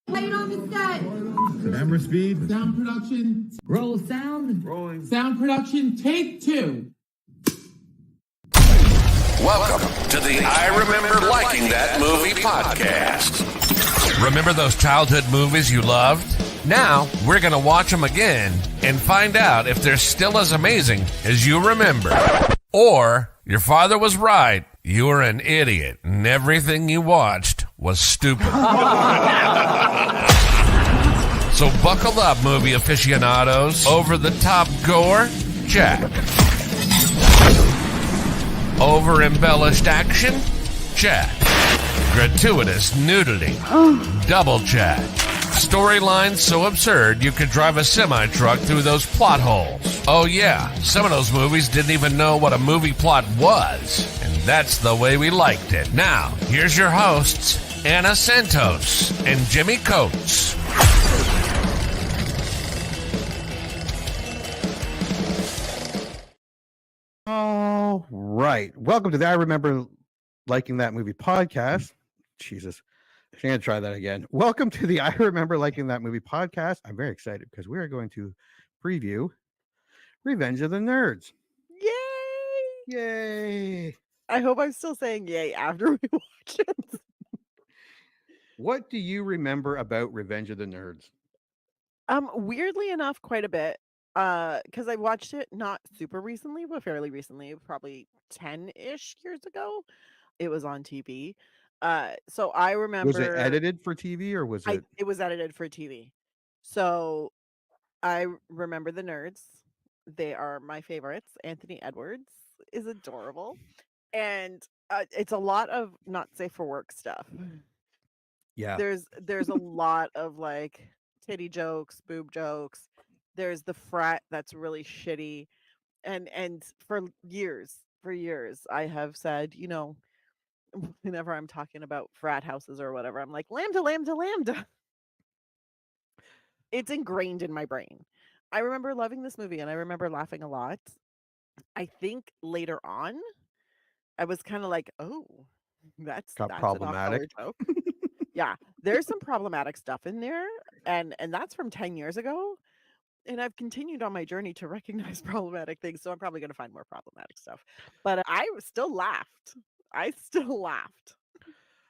Play it on the set. Camera speed. Sound production. Roll sound. Rolling. Sound production. Take 2. Welcome to the I Remember Liking That Movie podcast. Remember those childhood movies you loved? Now, we're going to watch them again and find out if they're still as amazing as you remember. Or, your father was right. You were an idiot, and everything you watched was stupid. So buckle up, movie aficionados. Over-the-top gore? Check. Over-embellished action? Check. Gratuitous nudity? Double check. Storylines so absurd you could drive a semi-truck through those plot holes. Oh yeah, some of those movies didn't even know what a movie plot was. And that's the way we liked it. Now, here's your hosts, Anna Santos and Jimmy Coates. All right. Welcome to the I Remember Liking That Movie podcast. Jesus. I'm going to try that again. Welcome to the I Remember Liking That Movie podcast. I'm very excited because we are going to preview Revenge of the Nerds. Yay! Yay. I hope I'm still saying yay after we watch it. What do you remember about Revenge of the Nerds? Weirdly enough, quite a bit. Because I watched it not super recently, but fairly recently, probably 10-ish years ago. It was on TV. So I remember. Was it edited for TV or was it? It was edited for TV. So I remember the nerds. They are my favorites. Anthony Edwards is adorable. And it's a lot of not safe for work stuff. Yeah. There's a lot of like titty jokes, boob jokes. There's the frat that's really shitty. And for years, I have said, whenever I'm talking about frat houses or whatever, I'm like, lambda, lambda, lambda. It's ingrained in my brain. I remember loving this movie and I remember laughing a lot. I think later on, I was kind of like, oh, that's problematic. An off-color joke. Yeah, there's some problematic stuff in there. And that's from 10 years ago. And I've continued on my journey to recognize problematic things. So I'm probably going to find more problematic stuff. But I still laughed.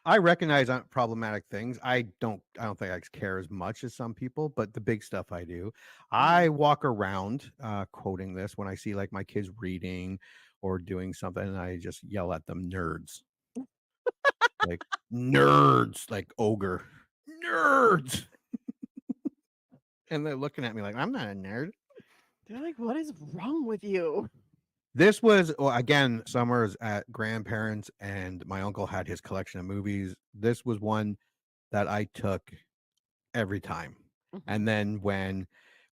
I recognize problematic things. I don't think I care as much as some people, but the big stuff I do. I walk around quoting this when I see like my kids reading or doing something, and I just yell at them, nerds. Like nerds, like Ogre. Nerds. And they're looking at me like, I'm not a nerd. They're like, what is wrong with you? This was, again, summers at grandparents, and my uncle had his collection of movies. This was one that I took every time. Mm-hmm. And then when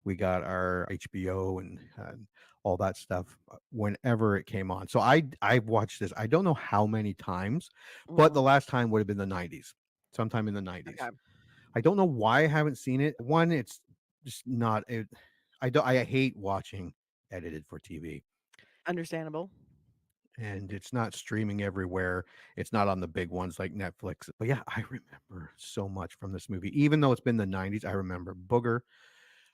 we got our HBO and all that stuff, whenever it came on. So I watched this, I don't know how many times, but the last time would have been the 90s, sometime in the 90s. Okay. I don't know why I haven't seen it. One, it's just not, I hate watching edited for TV. Understandable. And it's not streaming everywhere. It's not on the big ones like Netflix. But yeah, I remember so much from this movie. Even though it's been the 90s, I remember Booger.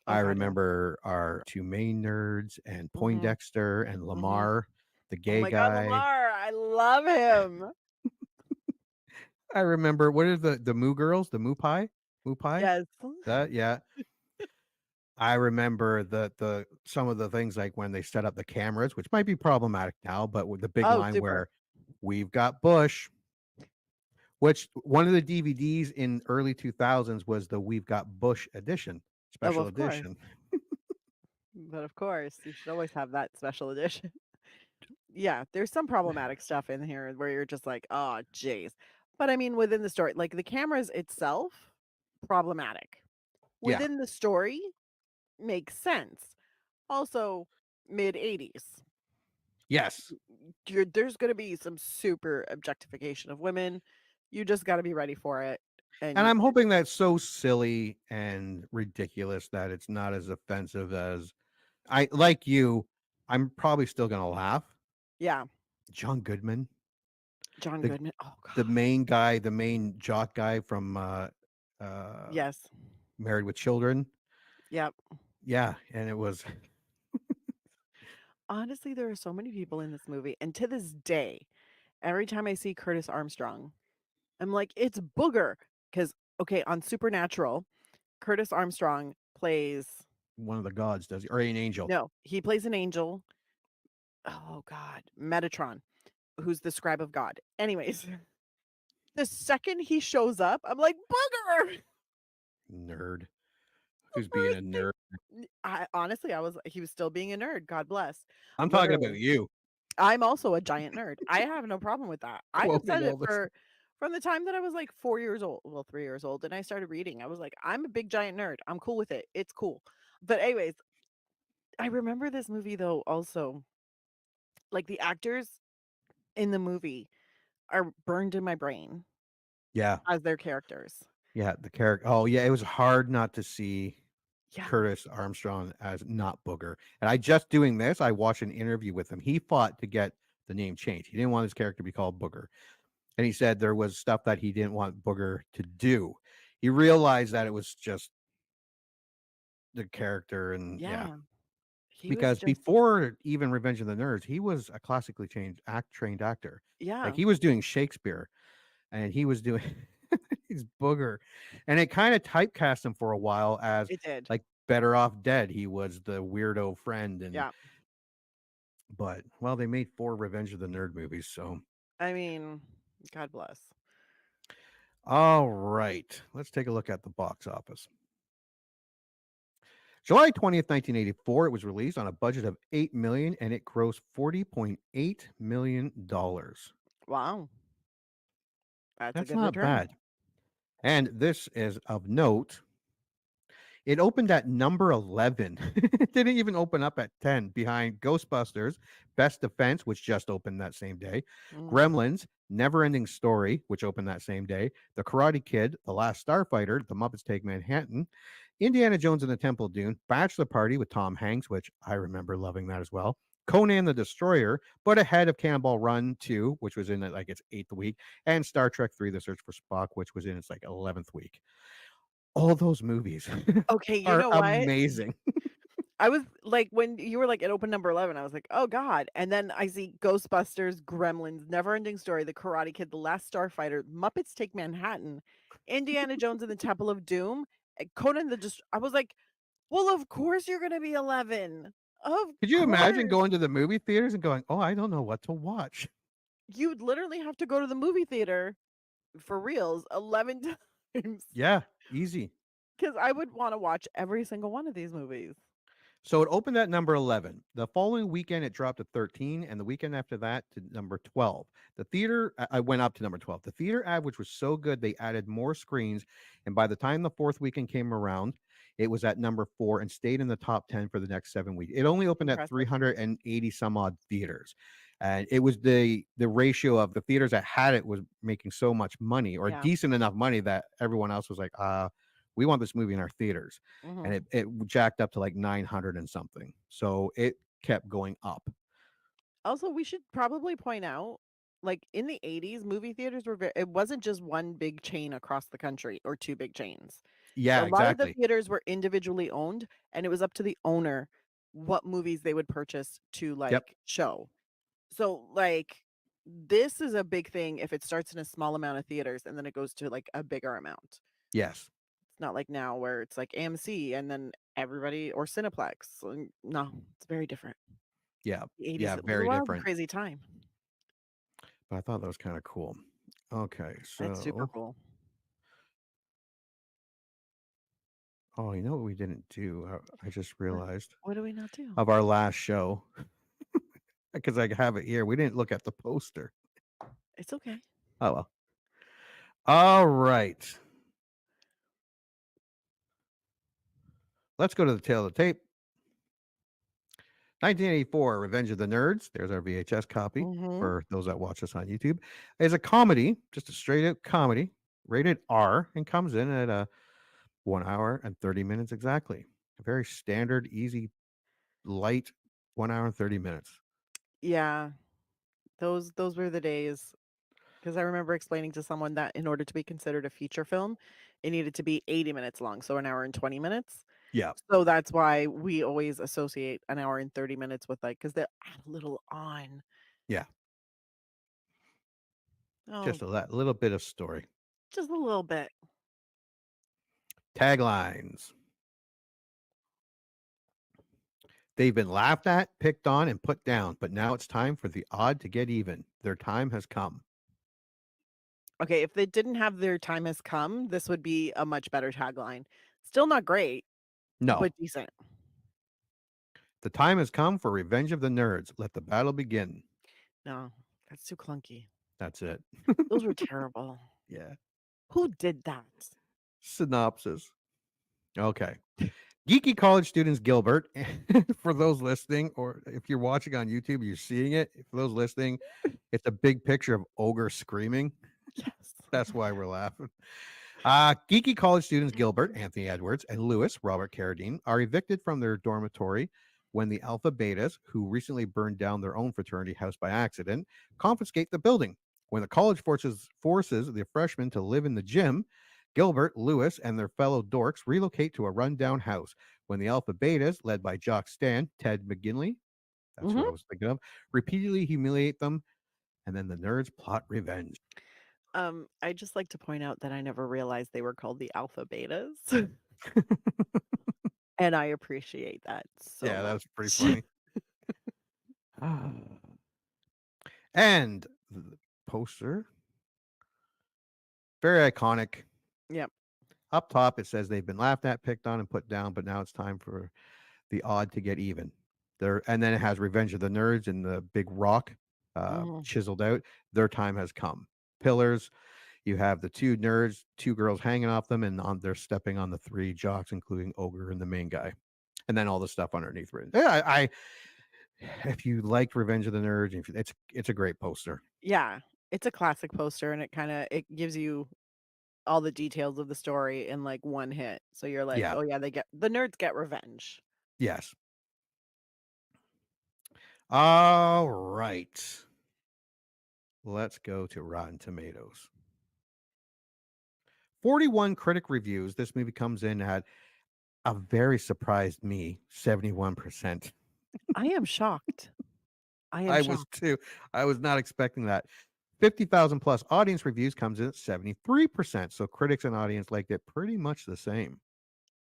I remember our two main nerds and Poindexter and Lamar, the gay guy. God, Lamar, I love him. I remember, what are the Moo girls? The Moo Pie? Moo Pie? Yes. Yeah. I remember the some of the things like when they set up the cameras, which might be problematic now, but with the big line where we've got Bush, which one of the DVDs in early 2000s was the We've Got Bush edition, special edition. But of course, you should always have that special edition. Yeah, there's some problematic stuff in here where you're just like, oh, geez. But I mean, within the story, like the cameras itself, problematic. Within the story, makes sense. Also, mid 80s. Yes. There's going to be some super objectification of women. You just got to be ready for it. And I'm hoping that's so silly and ridiculous that it's not as offensive as I'm probably still going to laugh. Yeah. John Goodman. Goodman. Oh, God. The main guy, the main jock guy from Yes. Married with Children. Yep. Yeah, and it was Honestly, there are so many people in this movie, and to this day, every time I see Curtis Armstrong, I'm like, "It's Booger," because okay, on Supernatural, Curtis Armstrong plays one of the gods, does he? Or an angel. no, he plays an angel. Oh god, Metatron, who's the scribe of God. Anyways, the second he shows up, I'm like, "Booger!" Nerd. The Who's being first a thing nerd? I honestly, I was he was still being a nerd, God bless. I'm talking about Literally. you. I'm also a giant nerd. I have no problem with that. I have Quoting said it all this. for from the time that I was like 4 years old, well, 3 years old, and I started reading. I was like, "I'm a big giant nerd. I'm cool with it. It's cool." But anyways, I remember this movie though also, like the actors in the movie are burned in my brain Yeah. as their characters. Yeah. The character. Oh, yeah. It was hard not to see Yeah. Curtis Armstrong as not Booger. And I just doing this, I watched an interview with him. He fought to get the name changed. He didn't want his character to be called Booger. And he said there was stuff that he didn't want Booger to do. He realized that it was just the character and yeah. Yeah. He was Because just before even Revenge of the Nerds, he was a classically trained actor. Like yeah, he was doing Shakespeare and he was doing he's Booger. And it kind of typecast him for a while as it did. like Better Off Dead. He was the weirdo friend and Yeah. but well, they made 4 Revenge of the Nerd movies, so I mean, God bless. all right. Let's take a look at the box office. July 20th, 1984, it was released on a budget of 8 million and it grossed $40.8 million. Wow. That's a That's good not return. bad. And this is of note. It opened at number 11. It didn't even open up at 10 behind Ghostbusters, Best Defense, which just opened that same day, Mhm. Gremlins, Never Ending Story, which opened that same day, The Karate Kid, The Last Starfighter, The Muppets Take Manhattan, Indiana Jones and the Temple of Doom, Bachelor Party with Tom Hanks, which I remember loving that as well, Conan the Destroyer, but ahead of Cannonball Run 2, which was in like its 8th week, and Star Trek 3, The Search for Spock, which was in its like 11th week. All those movies Okay, you are know what? amazing. I was like, when you were like, it opened number 11, I was like, oh God. And then I see Ghostbusters, Gremlins, Neverending Story, The Karate Kid, The Last Starfighter, Muppets Take Manhattan, Indiana Jones and the Temple of Doom, and Conan the Just. I was like, well, of course you're going to be 11. Of Could you imagine course. going to the movie theaters and going, "Oh, I don't know what to watch"? You'd literally have to go to the movie theater for reals 11 times Yeah, easy. because I would want to watch every single one of these movies. So it opened at number 11. The following weekend, it dropped to 13, and the weekend after that to number 12. The theater, I went up to number 12. The theater average was so good, they added more screens. And by the time the 4th weekend came around, it was at number 4 and stayed in the top 10 for the next 7 weeks. It only opened at Impressive. 380 some odd theaters. And it was the ratio of the theaters that had it was making so much money or Yeah. decent enough money that everyone else was like, we want this movie in our theaters. And Mhm. it jacked up to like 900 and something. So it kept going up. Also, we should probably point out, like in the 80s, movie theaters were it wasn't just one big chain across the country or two big chains. A Yeah, lot of the exactly. theaters were individually owned, and it was up to the owner what movies they would purchase to Yep. like show. So, like, this is a big thing if it starts in a small amount of theaters and then it goes to like a bigger amount. Yes. It's not like now where it's like AMC and then everybody or Cineplex. No, it's very different. Yeah. The 80s Yeah. it was a Very wild and different. crazy time. But I thought that was kind of cool. Okay. It's super So, cool. oh, you know what we didn't do? I just What realized what do we not do? of our last show because I have it here. We didn't look at the poster. It's okay. Oh, well. All right. Let's go to the tail of the tape. 1984, Revenge of the Nerds. There's our VHS copy Mhm. for those that watch us on YouTube. Is a comedy, just a straight up comedy, rated R, and comes in at 1 hour and 30 minutes exactly. A very standard, easy, light 1 hour and 30 minutes. Yeah. Those were the days. Because I remember explaining to someone that in order to be considered a feature film, it needed to be 80 minutes long, so an hour and 20 minutes. Yeah, So that's why we always associate an hour and 30 minutes with like, because they'll add a little on. yeah, Oh, just little bit of story. just a little bit. Taglines. They've been laughed at, picked on, and put down, but now it's time for the odd to get even. Their time has come. Okay, if they didn't have their time has come, this would be a much better tagline. Still not great, No, but decent. the time has come for Revenge of the Nerds. Let the battle begin. No, that's too clunky. That's it. Those were terrible. Yeah. Who did that? Synopsis. Okay. Geeky college students Gilbert, for those listening, or if you're watching on YouTube, you're seeing it. For those listening, it's a big picture of Ogre screaming. Yes. That's why we're laughing. Geeky college students Gilbert, Anthony Edwards, and Lewis, Robert Carradine, are evicted from their dormitory when the Alpha Betas, who recently burned down their own fraternity house by accident, confiscate the building. When the college forces the freshmen to live in the gym, Gilbert, Lewis, and their fellow dorks relocate to a rundown house. When the Alpha Betas, led by Jock Stan, Ted McGinley, that's who I was thinking of, repeatedly humiliate them, and then the nerds plot revenge. I just like to point out that I never realized they were called the alpha betas. And I appreciate that so Yeah, that was pretty much. funny. And the poster, very iconic. Yep. Up top, it says they've been laughed at, picked on, and put down, but now it's time for the odd to get even. And then it has Revenge of the Nerds in the big rock Mhm. chiseled out. Their time has come. Pillars, you have the two nerds, two girls hanging off them, and they're stepping on the three jocks, including Ogre and the main guy. And then all the stuff underneath written. Yeah, if you liked Revenge of the Nerds, it's a great poster. Yeah, it's a classic poster, and it gives you all the details of the story in, like, one hit. So you're like, Yeah. "Oh, yeah, the nerds get revenge." Yes. All right. Let's go to Rotten Tomatoes. 41 critic reviews. This movie comes in at a very surprised me, 71%. I am shocked. I am I was shocked. too. I was not expecting that. 50,000 plus audience reviews comes in at 73%. So critics and audience liked it pretty much the same.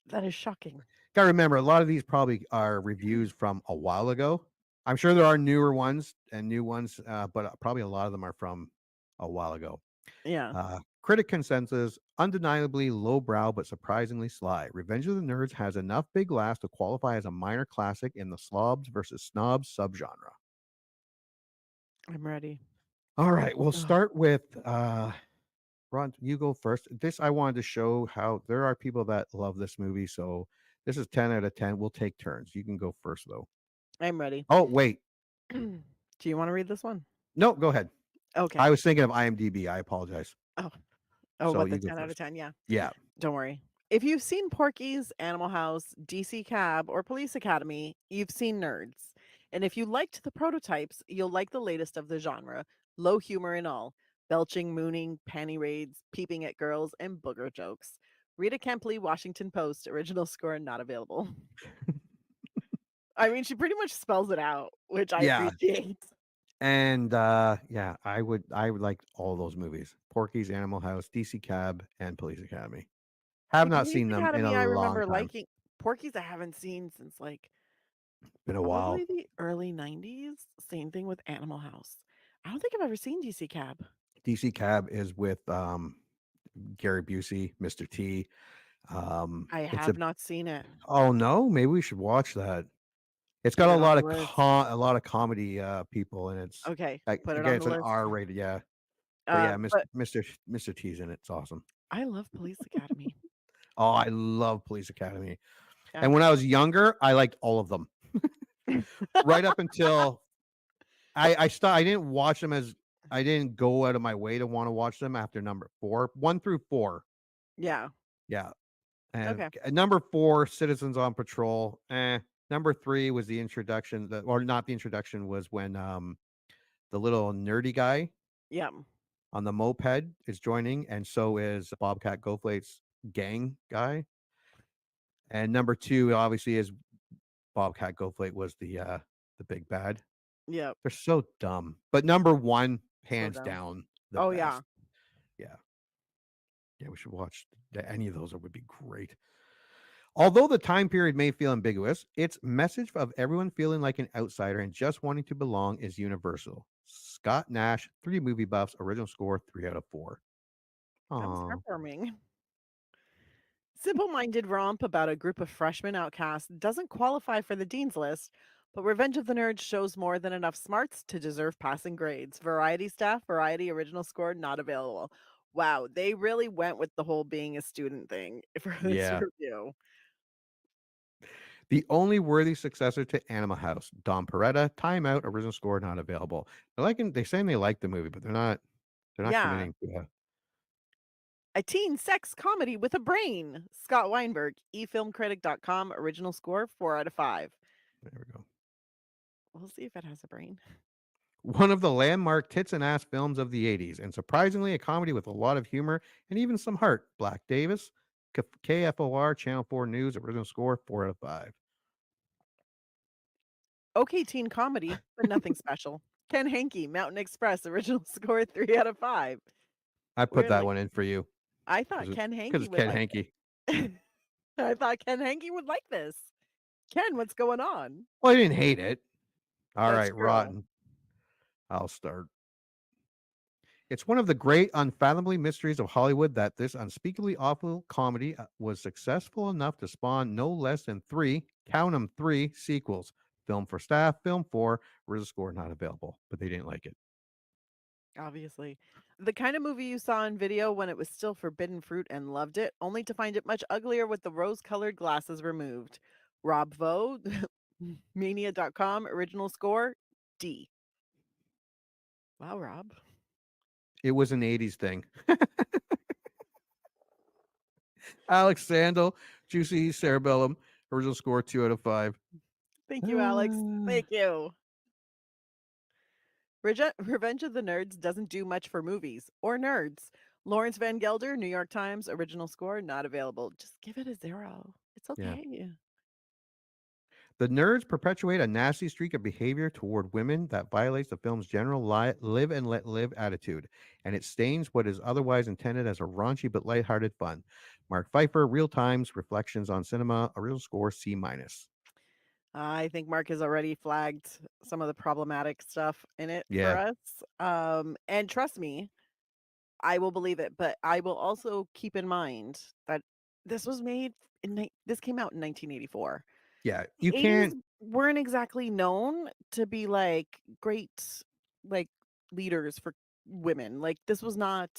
That is shocking. Got to remember, a lot of these probably are reviews from a while ago. I'm sure there are newer ones and new ones, but probably a lot of them are from a while ago. Yeah. Critic consensus, undeniably lowbrow but surprisingly sly. Revenge of the Nerds has enough big laughs to qualify as a minor classic in the slobs versus snobs subgenre. I'm ready. All right, we'll Ugh. start with Ron. You go first. This I wanted to show how there are people that love this movie. So this is 10 out of 10. We'll take turns. You can go first though. I'm ready. Oh wait, Do you wanna read this one? no, go ahead. Okay. I was thinking of IMDb. I apologize. Oh. Oh, So what, the you go 10 out of first. 10? Yeah. Yeah. Don't worry. If you've seen Porky's, Animal House, DC Cab, or Police Academy, you've seen Nerds. And if you liked the prototypes, you'll like the latest of the genre. Low humor and all. Belching, mooning, panty raids, peeping at girls, and booger jokes. Rita Kempley, Washington Post, original score not available. I mean, she pretty much spells it out, which I Yeah. appreciate. And yeah, I would like all those movies. Porky's, Animal House, DC Cab, and Police Academy. Have See, not Police seen them in Academy, a I long remember time. liking. Porky's, I haven't seen since like Been a while. probably the early 90s. Same thing with Animal House. I don't think I've ever seen DC Cab. DC Cab is with Gary Busey, Mr. T. I It's a have not seen it. oh no, maybe we should watch that. It's got Put a it on lot the of list. a lot of comedy people, and it's Okay, like put it again, on the it's an list. R rated, yeah. But yeah, But Mr. T's in it. It's awesome. I love Police Academy. Oh, I love Police Academy. Yeah. And when I was younger, I liked all of them. Right up until I didn't watch them as I didn't go out of my way to want to watch them after number 4, 1 through 4. Yeah. Yeah. And Okay. number 4, Citizens on Patrol. Number 3 was the introduction, or not the introduction, was when the little nerdy guy, Yeah. on the moped is joining, and so is Bobcat Goldthwait's gang guy. And number 2 obviously is Bobcat Goldthwait was the big bad. Yep. They're so dumb. But number 1, So hands dumb. down, the Oh, best. yeah. Yeah. Yeah, we should watch any of those. It would be great. Although the time period may feel ambiguous, its message of everyone feeling like an outsider and just wanting to belong is universal. Scott Nash, 3 movie buffs, original score 3 out of 4. That was Aw. heartwarming. Simple-minded romp about a group of freshman outcasts doesn't qualify for the dean's list, but Revenge of the Nerds shows more than enough smarts to deserve passing grades. Variety staff, Variety original score not available. Wow, they really went with the whole being a student thing for this Yeah. review. The only worthy successor to Animal House, Don Peretta, timeout, original score not available. They're saying they like the movie, but they're not Yeah, committing to a teen sex comedy with a brain. Scott Weinberg, efilmcritic.com, original score 4 out of 5. There we go. We'll see if it has a brain. One of the landmark tits and ass films of the 80s, and surprisingly a comedy with a lot of humor and even some heart. Black Davis, KFOR, Channel 4 News, original score 4 out of 5. Okay, teen comedy, but nothing special. Ken Hankey, Mountain Express, original score 3 out of 5. I put that Weirdly, one in for you I thought because Ken Hankey it's would Ken like Hankey. it. I thought Ken Hankey would like this. Ken, what's going on? Well, I didn't hate it. All That's right, true. Rotten. I'll start. It's one of the great unfathomably mysteries of Hollywood that this unspeakably awful comedy was successful enough to spawn no less than 3, count them 3, sequels. Film for staff, film for, original score not available, but they didn't like it. Obviously. The kind of movie you saw in video when it was still forbidden fruit and loved it, only to find it much uglier with the rose-colored glasses removed. Rob Vo, mania.com, original score D. Wow, Rob. It was an 80s thing. Alex Sandel, Juicy Cerebellum, original score 2 out of 5. Thank you, Alex. Thank you. Revenge of the Nerds doesn't do much for movies or nerds. Lawrence Van Gelder, New York Times, original score not available. Just give it a 0. It's Yeah. okay. The nerds perpetuate a nasty streak of behavior toward women that violates the film's general live and let live attitude, and it stains what is otherwise intended as a raunchy but lighthearted fun. Mark Pfeiffer, Real Times, Reflections on Cinema, original score C-. I think Mark has already flagged some of the problematic stuff in it for Yeah, us. And trust me, I will believe it, but I will also keep in mind that this was made this came out in 1984. yeah. The You 80s can't. weren't exactly known to be like great like leaders for women. Like this was not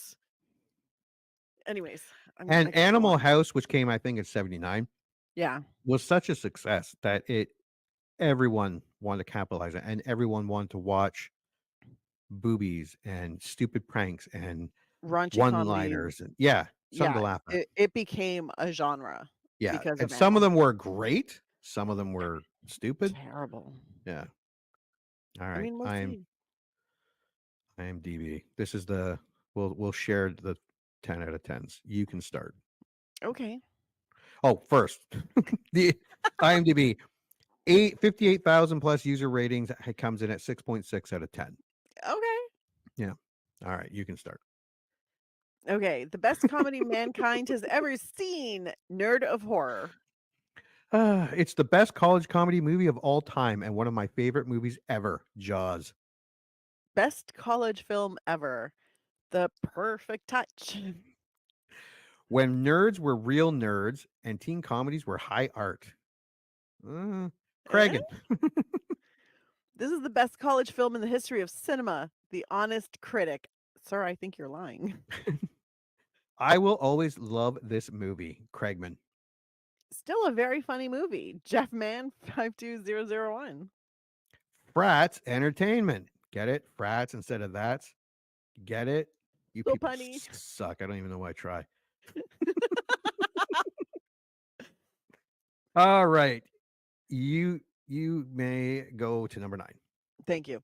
anyways, I And could go Animal on. House, which came, I think, in '79, Yeah. was such a success that everyone wanted to capitalize it, and everyone wanted to watch boobies and stupid pranks and Raunchy comedies. one-liners, and yeah, something to Yeah, laugh at. it became a genre Yeah, because and of some Animal of them House. were great, some of them were stupid. Terrible. Yeah. All I right. mean, we'll see. IMDb. This is the we'll share the 10 out of 10s. You can start. Okay. Oh, first, the IMDb 58,000 plus user ratings. It comes in at 6.6 out of 10. Okay. Yeah. All right, you can start. Okay. The best comedy mankind has ever seen. Nerd of horror. It's the best college comedy movie of all time and one of my favorite movies ever. Jaws. Best college film ever. The Perfect Touch. When nerds were real nerds and teen comedies were high art. Eh? Kragan. This is the best college film in the history of cinema. The Honest Critic. Sir, I think you're lying. I will always love this movie. Craigman. Still a very funny movie. Jeff Mann, 52001. Frats entertainment. Get it? Frats instead of that's. Get it? You Little people punny. suck. I don't even know why I try. All right. You may go to number 9. Thank you.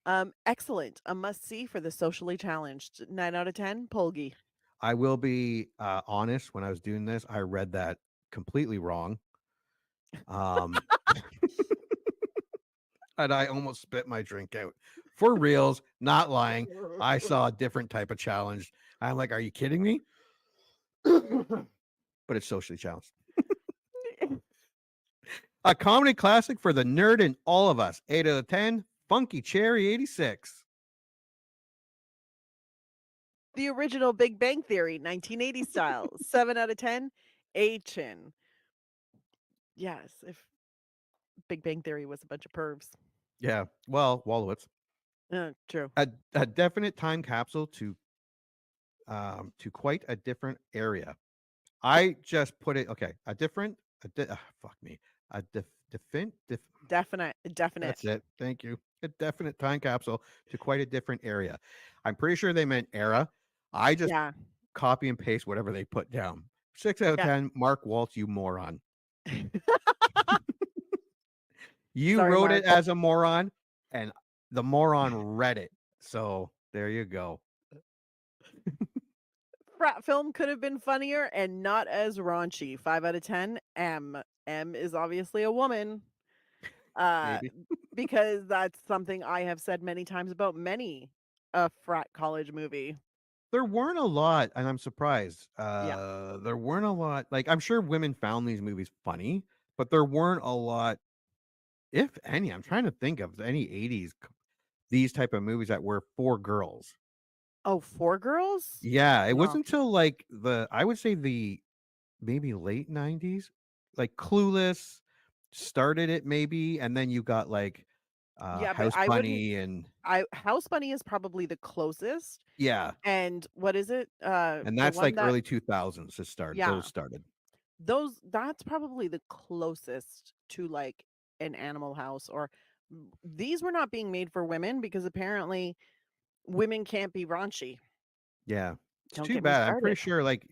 Excellent. A must-see for the socially challenged. 9 out of 10, Polgi. I will be honest. When I was doing this, I read that completely wrong. And I almost spit my drink out. For reals, not lying. I saw a different type of challenge. I'm like, are you kidding me? But it's socially challenged. A comedy classic for the nerd in all of us. 8 out of 10. Funky Cherry 86. The original Big Bang Theory, 1980 style. 7 out of 10, A-Chin. Yes, if Big Bang Theory was a bunch of pervs. Yeah. Well, Wallowitz. True. A definite time capsule to quite a different area. I just put it fuck me. Definite. That's it. Thank you. A definite time capsule to quite a different area. I'm pretty sure they meant era. I just Yeah. copy and paste whatever they put down. 6 out of Yeah. 10. Mark Waltz, you moron. You Sorry, wrote Mark. it as a moron, and the moron read it. So there you go. Frat film could have been funnier and not as raunchy. 5 out of 10, M. M is obviously a woman. Maybe. Because that's something I have said many times about many a frat college movie. There weren't a lot, and I'm surprised. Yeah. There weren't a lot. Like, I'm sure women found these movies funny, but there weren't a lot, if any. I'm trying to think of any 80s these type of movies that were for girls. Oh, 4 girls? Yeah, it No. wasn't until like I would say the maybe late 90s, like Clueless started it maybe, and then you got like Yeah, but House I wouldn't. Bunny and House Bunny is probably the closest. yeah, And what is it? and The that's one like that, early 2000s it started. yeah, Those started. that's probably the closest to like an Animal House or these were not being made for women because apparently women can't be raunchy. Yeah, it's Don't too get me bad. I'm pretty started. sure like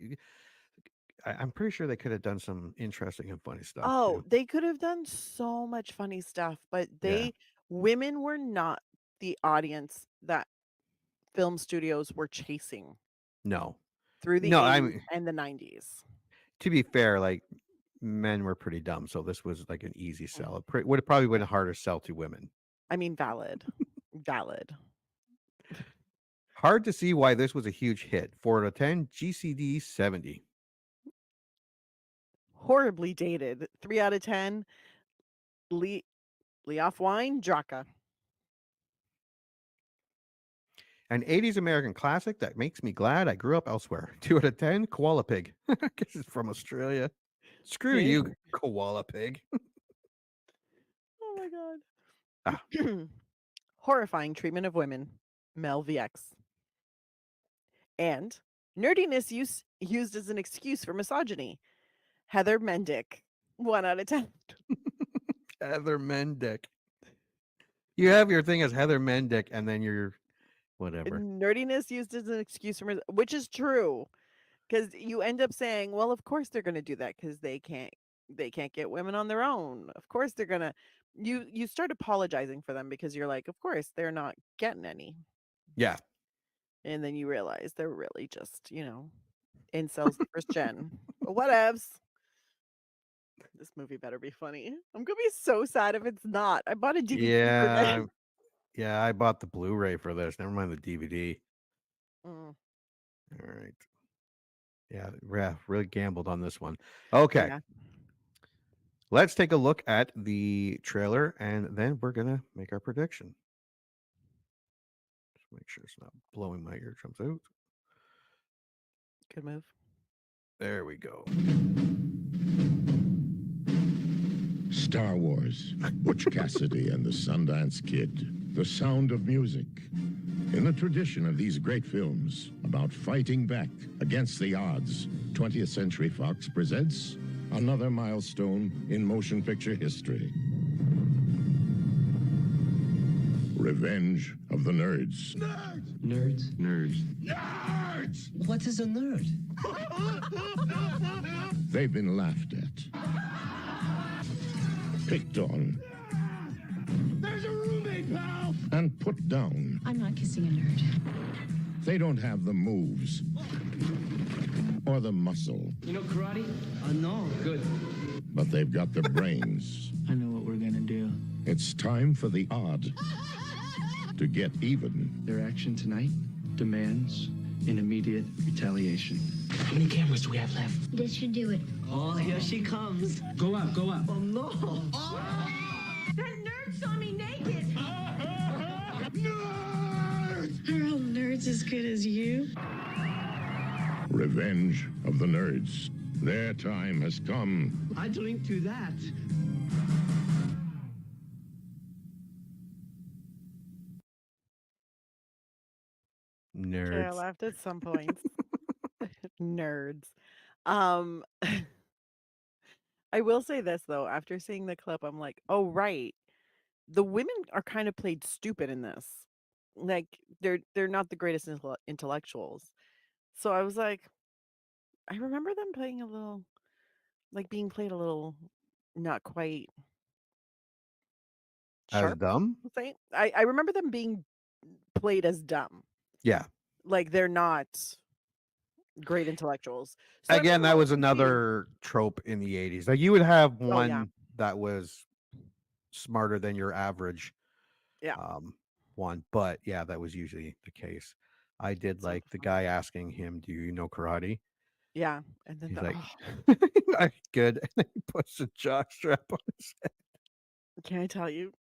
I'm pretty sure they could have done some interesting and funny stuff Oh, too. they could have done so much funny stuff, but Yeah, women were not the audience that film studios were chasing no, through the no. 80s I'm and the 90s. to be fair, like men were pretty dumb, so this was like an easy sell. Would have probably been a harder sell to women. I mean, valid. Valid. Hard to see why this was a huge hit. 4 out of 10, GCD 70. Horribly dated. 3 out of 10. Leoff Wine, Draka. An 80s American classic that makes me glad I grew up elsewhere. 2 out of 10, Koala Pig. I guess it's from Australia. Screw you, Koala Pig. Oh my god. Ah. Horrifying treatment of women. Mel VX. And nerdiness used as an excuse for misogyny. Heather Mendick. 1 out of 10. Heather Mendick. You have your thing as Heather Mendick, and then you're whatever. Nerdiness used as an excuse for which is true. Because you end up saying, well, of course they're gonna do that because they can't get women on their own. Of course they're gonna you start apologizing for them because you're like, of course they're not getting any. Yeah. And then you realize they're really just, incels the first gen. But whatevs. This movie better be funny. I'm gonna be so sad if it's not. I bought a DVD for Yeah. this. Yeah, I bought the Blu-ray for this. Never mind the DVD. Mm, All right. Yeah, really gambled on this one. Okay. yeah. Let's take a look at the trailer and then we're going to make our prediction. Just make sure it's not blowing my eardrums out. Good move. There we go. Star Wars, Butch Cassidy and the Sundance Kid, The Sound of Music. In the tradition of these great films about fighting back against the odds, 20th Century Fox presents another milestone in motion picture history. Revenge of the Nerds. Nerds? Nerds. Nerds! What is a nerd? They've been laughed at, picked on, There's a roommate, pal! and put down. I'm not kissing a nerd. They don't have the moves or the muscle, You know karate? No. Good. but they've got the brains. I know what we're gonna do. It's time for the odd to get even. Their action tonight demands an immediate retaliation. How many cameras do we have left? This should do it. Oh, here she comes. Go up, go up. Oh, no. That nerd saw me naked. Are all nerds as good as you? Revenge of the Nerds. Their time has come. I drink to that. Okay, I Nerds. laughed at some points. Nerds. Um, I will say this though. After seeing the clip, I'm like, oh right, the women are kind of played stupid in this. Like they're not the greatest intellectuals. So I was like, I remember them playing a little, like being played a little, not quite As sharp. dumb? Let's say I remember them being played as dumb. Yeah. Like they're not great intellectuals. So Again, everyone that was was being- another trope in the 80s. Like you would have Oh, one yeah. that was smarter than your average Yeah. one, but yeah, that was usually the case. I did So like the guy asking him, "Do you know karate?" Yeah, and then He's the, like, oh, "Not good," and then he puts a jock strap on his head. can I tell you?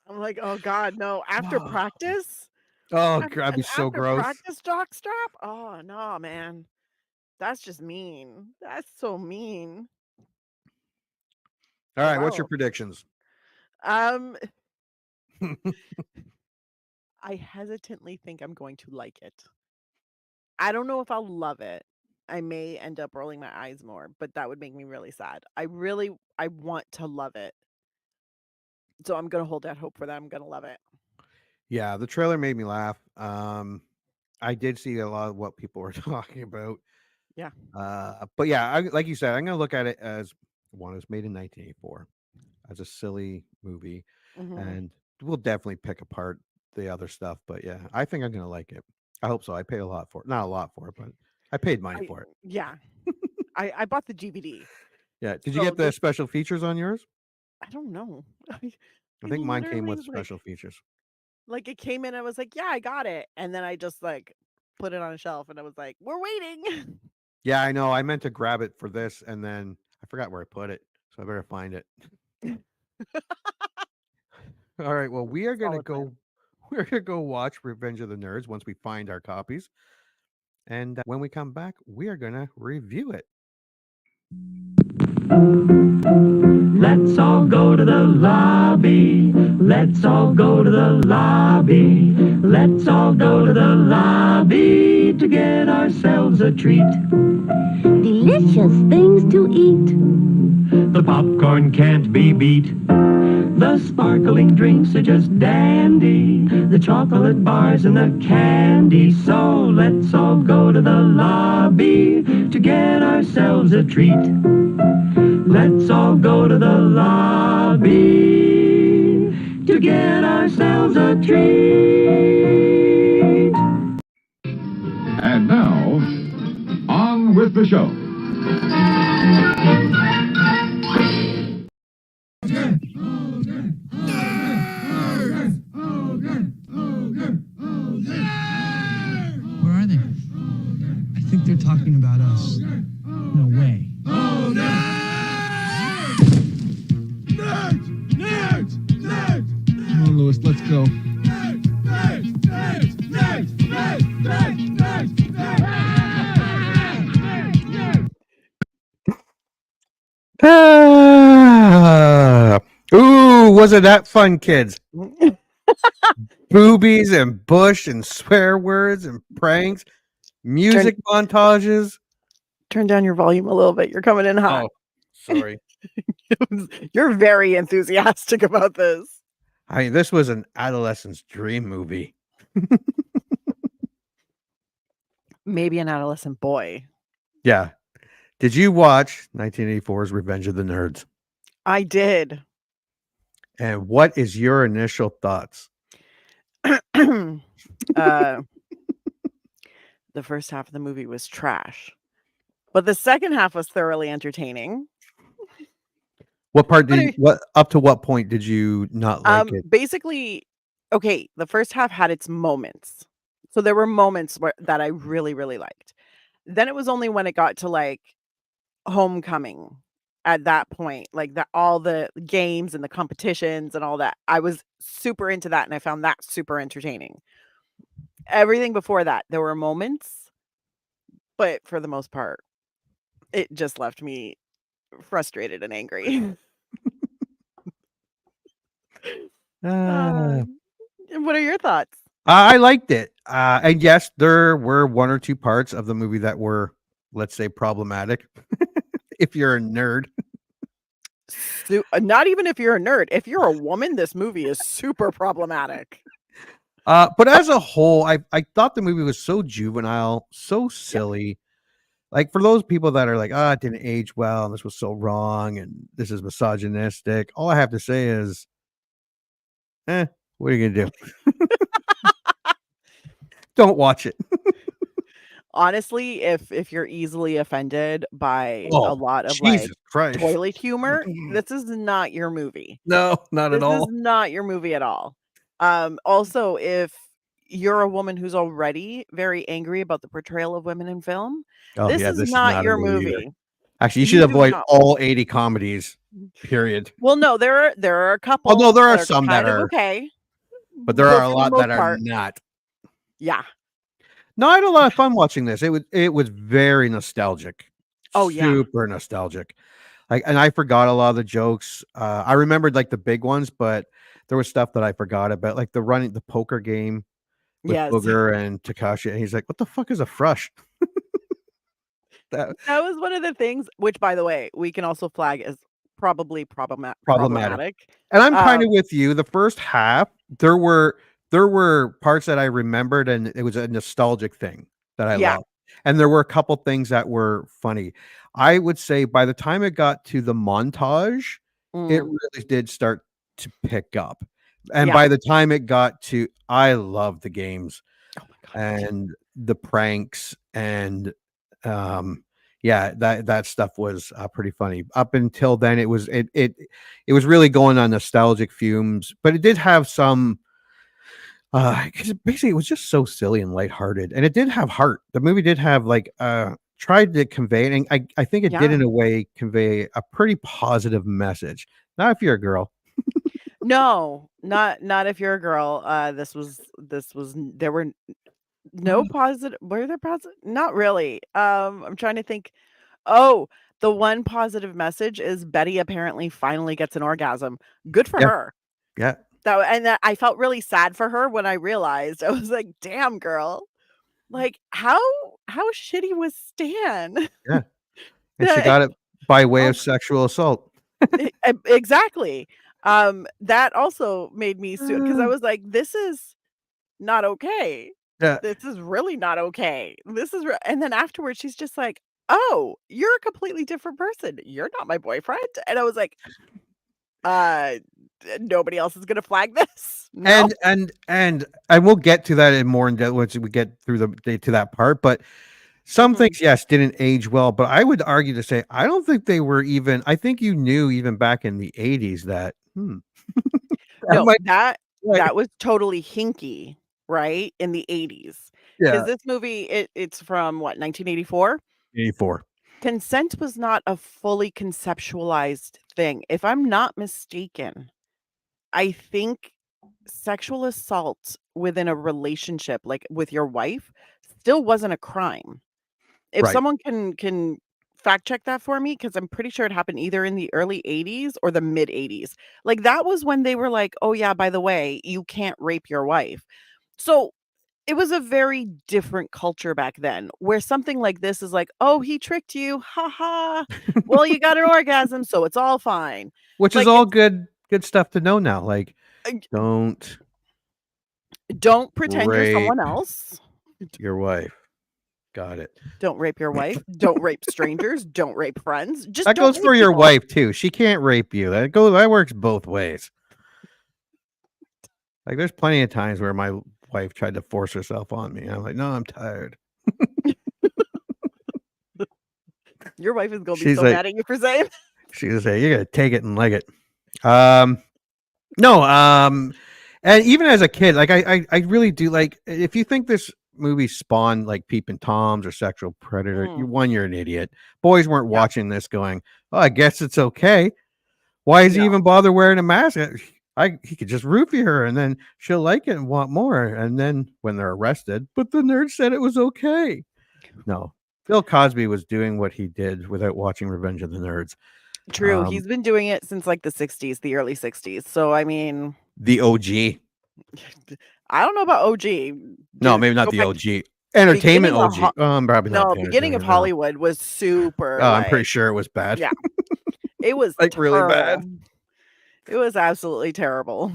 I'm like, oh God, no! After Oh, practice, oh, after, that'd be and so after gross. practice jock strap. Oh no, man, that's just mean. That's so mean. All But right, what's your wow, predictions? um, I hesitantly think I'm going to like it. I don't know if I'll love it. I may end up rolling my eyes more, but that would make me really sad. I want to love it. So I'm gonna hold out hope for that. I'm gonna love it. Yeah, the trailer made me laugh. I did see a lot of what people were talking about. Yeah. But yeah, like you said, I'm gonna look at it as one was made in 1984 as a silly movie, Mhm. and we'll definitely pick apart the other stuff. But yeah, I think I'm gonna like it. I hope so. I paid a lot for it. Not a lot for it, but I paid money for it. Yeah. I bought the DVD. Yeah. Did you So get the this special features on yours? I don't know. I I think mine came literally with was special features. like it came in, I was like, yeah, I got it. And then I just like put it on a shelf and I was like, we're waiting. Yeah, I know. I meant to grab it for this, and then I forgot where I put it, so I better find it. All right. Well, we are gonna Solid plan. go. We're gonna go watch Revenge of the Nerds once we find our copies, and when we come back, we are gonna review it. Let's all go to the lobby. Let's all go to the lobby. Let's all go to the lobby to get ourselves a treat. Delicious things to eat. The popcorn can't be beat. The sparkling drinks are just dandy. The chocolate bars and the candy. So let's all go to the lobby to get ourselves a treat. Let's all go to the lobby to get ourselves a treat. And now, on with the show. Where are they? I think they're talking about us. No way. Come on, Lewis, let's go. Ooh, wasn't that fun, kids? Boobies and bush and swear words and pranks, music montages. Turn down your volume a little bit. You're coming in hot. Oh, sorry. You're very enthusiastic about this. I mean, this was an adolescent's dream movie. Maybe an adolescent boy. Yeah. Did you watch 1984's Revenge of the Nerds? I did. And what is your initial thoughts? uh, the first half of the movie was trash, but the second half was thoroughly entertaining. What part But did you, what up to what point did you not like it? basically, okay, the first half had its moments. So there were moments that I really, really liked. Then it was only when it got to like homecoming at that point, like that all the games and the competitions and all that. I was super into that and I found that super entertaining. Everything before that, there were moments, but for the most part, it just left me frustrated and angry. Uh, What are your thoughts? I liked it. And yes, there were one or two parts of the movie that were, let's say, problematic. If you're a nerd. Not even if you're a nerd. If you're a woman, this movie is super problematic. But as a whole, I thought the movie was so juvenile, so silly. Like for those people that are like, it didn't age well, and this was so wrong, and this is misogynistic. All I have to say is, what are you gonna do? Don't watch it. Honestly, if you're easily offended by a lot of Jesus like Christ. toilet humor, this is not your movie. No, not at This is all. not your movie at all. Also, if you're a woman who's already very angry about the portrayal of women in film, Oh this yeah, is this is not not a your movie either. movie. Actually, you should You do avoid not. all 80 comedies. Period. Well, no, there are a couple. Although there are that some that kind of are, okay, but there are a for the lot that most are part, not. yeah. No, I had a lot of fun watching this. It was very nostalgic. Oh yeah, Super nostalgic. Like, and I forgot a lot of the jokes. I remembered like the big ones, but there was stuff that I forgot about, like the poker game with yes. Ogre and Takashi. And he's like, "What the fuck is a frush?" That That was one of the things, which by the way, we can also flag as probably problematic. problematic. And I'm kind of Um, with you. The first half, there were parts that I remembered, and it was a nostalgic thing that I yeah. loved. And there were a couple things that were funny. I would say by the time it got to the montage, it Mm, really did start to pick up. And yeah. by the time it got to, I love the games Oh my god. and the pranks and yeah, that stuff was pretty funny. Up until then, it was really going on nostalgic fumes, but it did have some 'cause basically it was just so silly and lighthearted, and it did have heart. The movie did have like tried to convey, and I think it did Yeah. in a way convey a pretty positive message. Not if you're a girl. No, not if you're a girl. There were no positive. Were there positive? Not really. I'm trying to think. Oh, the one positive message is Betty apparently finally gets an orgasm. Good for Yeah, her. yeah, That I felt really sad for her when I realized. I was like, "Damn, girl. Like, how shitty was Stan?" yeah. And she That got it by way oh, of sexual assault. exactly. That also made me because I was like, "This is not okay. Yeah. This is really not okay. This is" and then afterwards, she's just like, "Oh, you're a completely different person. You're not my boyfriend." And I was like, "Uh, nobody else is gonna flag this? No?" And we'll get to that in more in depth once we get through to that part. But some Mhm. things, yes, didn't age well. But I would argue to say I don't think they were even. I think you knew even back in the 80s that that No, might right. that was totally hinky, right, in the 80s, because Yeah, this movie, it's from what, 1984? 84. Consent was not a fully conceptualized thing. If I'm not mistaken, I think sexual assault within a relationship, like with your wife, still wasn't a crime. If Right. someone can fact check that for me, because I'm pretty sure it happened either in the early 80s or the mid 80s. Like that was when they were like, "Oh yeah, by the way, you can't rape your wife." So it was a very different culture back then, where something like this is like, "Oh, he tricked you. Ha ha. Well, you got an orgasm, so it's all fine." Which is Like all it's good stuff to know now. Like, uh, don't don't pretend you're rape someone else. your wife. Got it. Don't rape your wife. Don't rape strangers. Don't rape friends. Just That don't goes rape for your people. wife too. She can't rape you. That works both ways. Like, there's plenty of times where my wife tried to force herself on me. I'm like, no, I'm tired. Your wife is gonna be She's so like, mad at you for saying. she's like, you gotta take it and like it. No, and even as a kid, like I really do like. If you think this movie spawned like Peeping Toms or Sexual Predator, you're an idiot. Boys weren't watching this going, oh, I guess it's okay. Why does he even bother wearing a mask? He could just roofie her and then she'll like it and want more. And then when they're arrested, but the nerd said it was okay. No, Bill Cosby was doing what he did without watching Revenge of the Nerds. True. He's been doing it since like the 60s, the early 60s. So, I mean, the OG. I don't know about OG. No, maybe not the OG. Entertainment OG. Probably not. No, beginning of Hollywood was super. I'm pretty sure it was bad. Yeah. It was like really bad. It was absolutely terrible.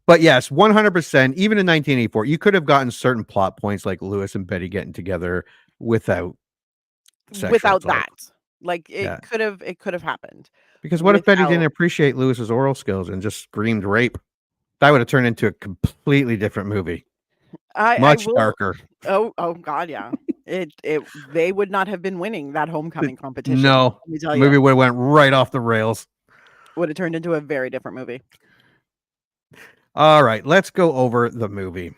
But yes, 100%. Even in 1984, you could have gotten certain plot points like Lewis and Betty getting together without that. Like it could have happened. Because what if Betty didn't appreciate Lewis's oral skills and just screamed rape? That would have turned into a completely different movie. Much darker. Oh God, yeah. They would not have been winning that homecoming competition. No, the movie would have went right off the rails. Would have turned into a very different movie. All right, let's go over the movie.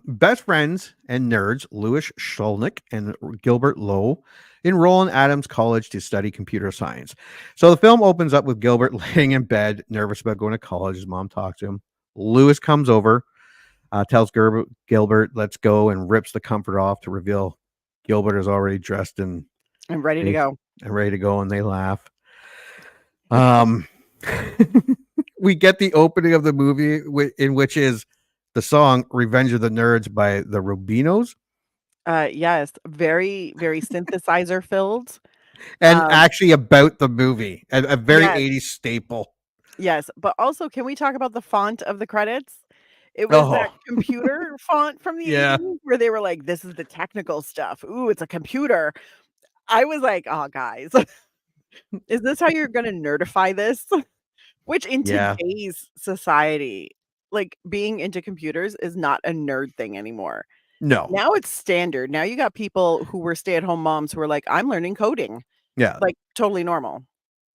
Best friends and nerds Louis Skolnick and Gilbert Lowe enroll in Adams College to study computer science. So the film opens up with Gilbert laying in bed, nervous about going to college. His mom talks to him. Louis comes over, tells Gilbert, let's go, and rips the comforter off to reveal Gilbert is already dressed and ready to go. And they laugh. We get the opening of the movie in which is the song Revenge of the Nerds by the Rubinos. Yes, very, very synthesizer filled. And actually about the movie, a very 80s staple. Yes, but also, can we talk about the font of the credits? It was that computer font from the 80s where they were like, this is the technical stuff. Ooh, it's a computer. I was like, oh, guys, is this how you're going to nerdify this? Which in today's society, like being into computers is not a nerd thing anymore. No. Now it's standard. Now you got people who were stay-at-home moms who were like, I'm learning coding. Yeah. Like totally normal.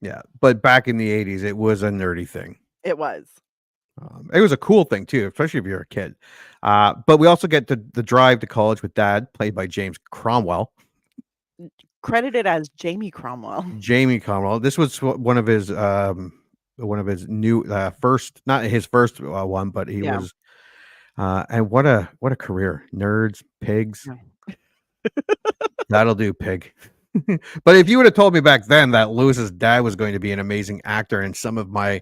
Yeah. But back in the 80s, it was a nerdy thing. It was. It was a cool thing too, especially if you're a kid. But we also get the drive to college with Dad, played by James Cromwell. Credited as Jamie Cromwell. Jamie Cromwell. This was one of his new first, not his first one, but he was. And what a career! Nerds, pigs. That'll do, pig. But if you would have told me back then that Lewis's dad was going to be an amazing actor in some of my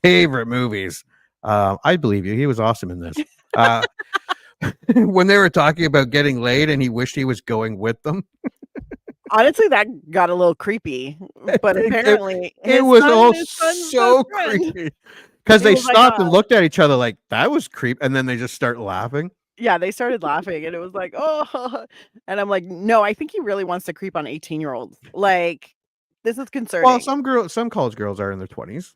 favorite movies, I believe you. He was awesome in this. When they were talking about getting laid and he wished he was going with them. Honestly, that got a little creepy, but apparently it was all so creepy because they stopped and looked at each other like that was creep, and then they just start laughing. Yeah, they started laughing, and it was like, oh, and I'm like, no, I think he really wants to creep on 18-year-olds. Like, this is concerning. Well, some college girls are in their 20s.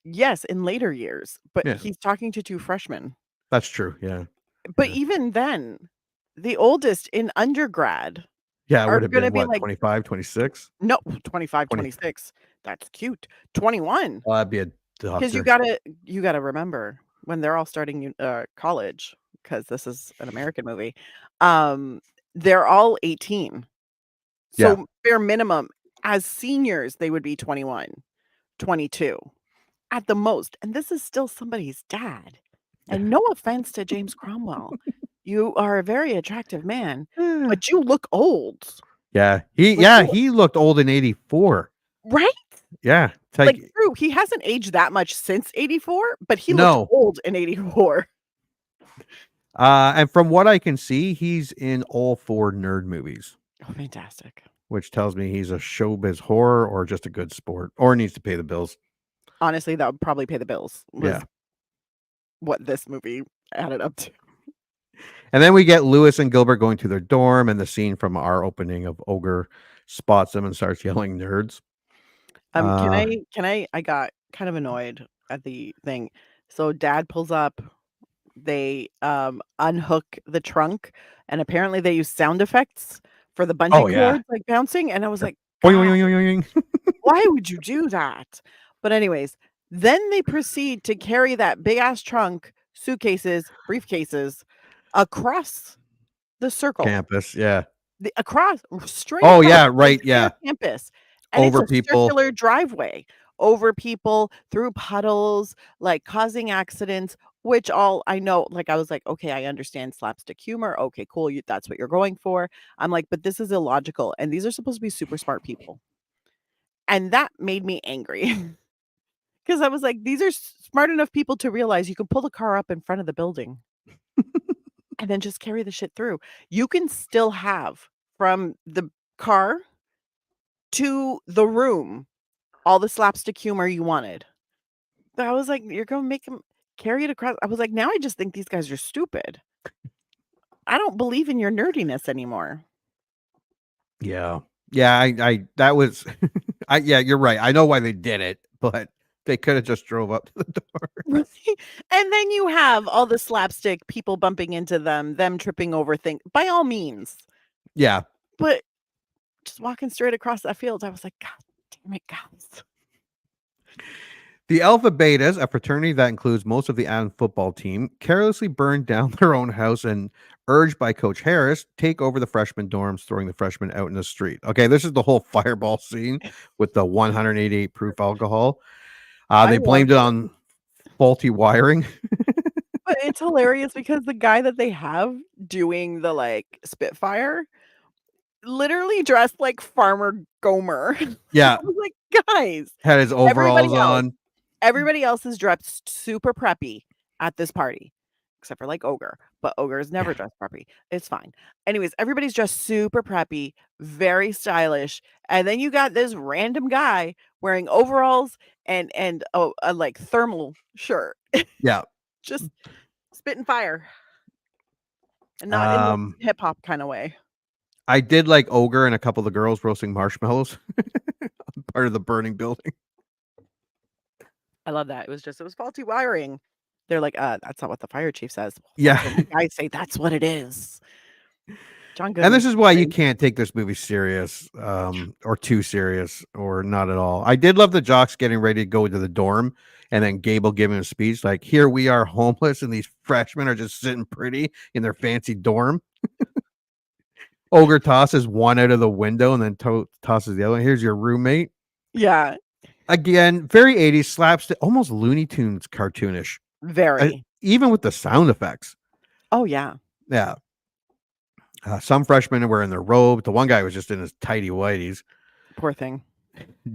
Yes, in later years, but he's talking to two freshmen. That's true. Yeah, but even then, the oldest in undergrad. Yeah, it would have been what, like 25, 26? No, 25, 26. That's cute. 21. Well, that'd be a doctor. Because you gotta remember when they're all starting college, because this is an American movie. They're all 18. So bare minimum, as seniors, they would be 21, 22 at the most. And this is still somebody's dad. And no offense to James Cromwell. You are a very attractive man, but you look old. Yeah, he looked old in 84. Right? Yeah. Like true, he hasn't aged that much since 84, but he looked old in 84. And from what I can see, he's in all 4 nerd movies. Oh, fantastic. Which tells me he's a showbiz horror or just a good sport or needs to pay the bills. Honestly, that would probably pay the bills. Yeah. What this movie added up to. And then we get Lewis and Gilbert going to their dorm, and the scene from our opening of Ogre spots them and starts yelling nerds. Can I got kind of annoyed at the thing. So Dad pulls up they unhook the trunk, and apparently they use sound effects for the Oh, bungee yeah. cords like bouncing, and I was like, Boing, God, boing, boing, boing. why would you do that? But anyways, then they proceed to carry that big ass trunk, suitcases, briefcases across the circle. Campus, yeah. Straight Oh, across yeah, the right, entire yeah. campus, and it's Over a people. circular driveway, over people, through puddles, like, causing accidents, which all I know, like, I was like, "Okay, I understand slapstick humor, okay, cool, you that's what you're going for." I'm like, "But this is illogical, and these are supposed to be super smart people." And that made me angry, because I was like, "These are smart enough people to realize you can pull the car up in front of the building and then just carry the shit through. You can still have from the car to the room all the slapstick humor you wanted." But I was like, "You're gonna make him carry it across." I was like, "Now I just think these guys are stupid. I don't believe in your nerdiness anymore." Yeah. Yeah, I that was yeah, you're right. I know why they did it, but they could have just drove up to the door. Right? And then you have all the slapstick, people bumping into them tripping over things, by all means. Yeah. But just walking straight across that field, I was like, "God damn it, guys." The Alpha Betas, a fraternity that includes most of the Adams football team, carelessly burned down their own house and, urged by Coach Harris, take over the freshman dorms, throwing the freshmen out in the street. Okay, this is the whole fireball scene with the 188 proof alcohol. I They loved blamed it it. on faulty wiring. But it's hilarious because the guy that they have doing the, like, Spitfire literally dressed like Farmer Gomer. Yeah, I was like, "Guys, had his overalls everybody else on. everybody else is dressed super preppy at this party, except for, like, Ogre, but Ogre is never dressed preppy. It's fine. Anyways, everybody's dressed super preppy, very stylish, and then you got this random guy wearing overalls and a, like, thermal shirt, Yeah. just spitting fire, and not in the Um, hip hop kinda way. I did like Ogre and a couple of the girls roasting marshmallows. Part of the burning building. I love that. It was faulty wiring. They're like, that's not what the fire chief says." Well, Yeah. that's what my guys say, "That's what it is." John And Goodman's this is why you great. can't take this movie serious, or too serious, or not at all. I did love the jocks getting ready to go into the dorm, and then Gable giving a speech like, "Here we are homeless, and these freshmen are just sitting pretty in their fancy dorm." Ogre tosses one out of the window and then tosses the other one. "Here's your roommate." Yeah, Again, very 80s slapstick, almost Looney Tunes cartoonish, very. even with the sound effects. Oh, yeah. Yeah. Some freshmen were in their robe. The one guy was just in his tighty whities. Poor thing.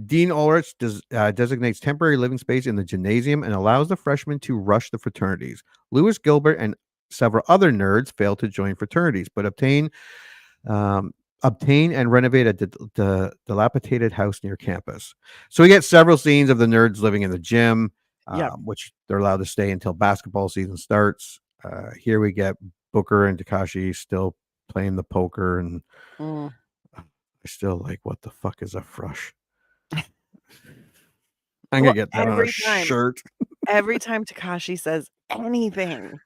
Dean Ulrich designates temporary living space in the gymnasium and allows the freshmen to rush the fraternities. Lewis Gilbert and several other nerds fail to join fraternities, but obtain and renovate a dilapidated house near campus. So we get several scenes of the nerds living in the gym, Yep. which they're allowed to stay until basketball season starts. Here we get Booker and Takashi still playing the poker, and Mm. I still like, what the fuck is a frush? I'm Well, gonna get that on a shirt. every time Takashi says anything,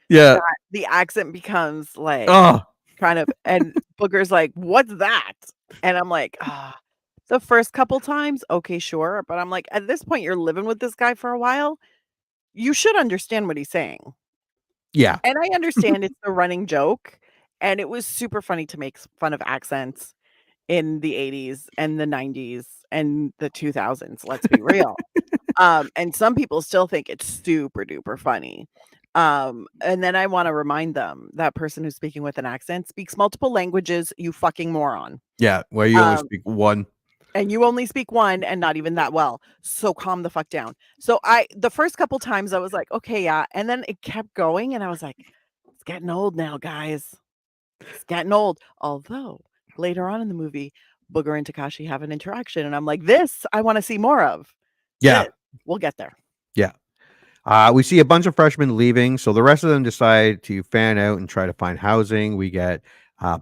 Yeah. the accent becomes, like, Oh, kind of, and Booker's like, "What's that?" And I'm like, "Ah." The first couple times, okay, sure, but I'm like, at this point, you're living with this guy for a while, you should understand what he's saying. yeah. And I understand it's a running joke, and it was super funny to make fun of accents in the '80s and the '90s and the 2000s, let's be real. And some people still think it's super duper funny. And then I wanna remind them, that person who's speaking with an accent speaks multiple languages, you fucking moron. Yeah. Where you only Um, speak one. and you only speak one and not even that well. So calm the fuck down. So the first couple times I was like, "Okay, yeah." And then it kept going and I was like, "It's getting old now, guys. It's getting old." Although later on in the movie, Booger and Takashi have an interaction and I'm like, "This I wanna see more of." Yeah. This, we'll get there. Yeah. We see a bunch of freshmen leaving, so the rest of them decide to fan out and try to find housing. We get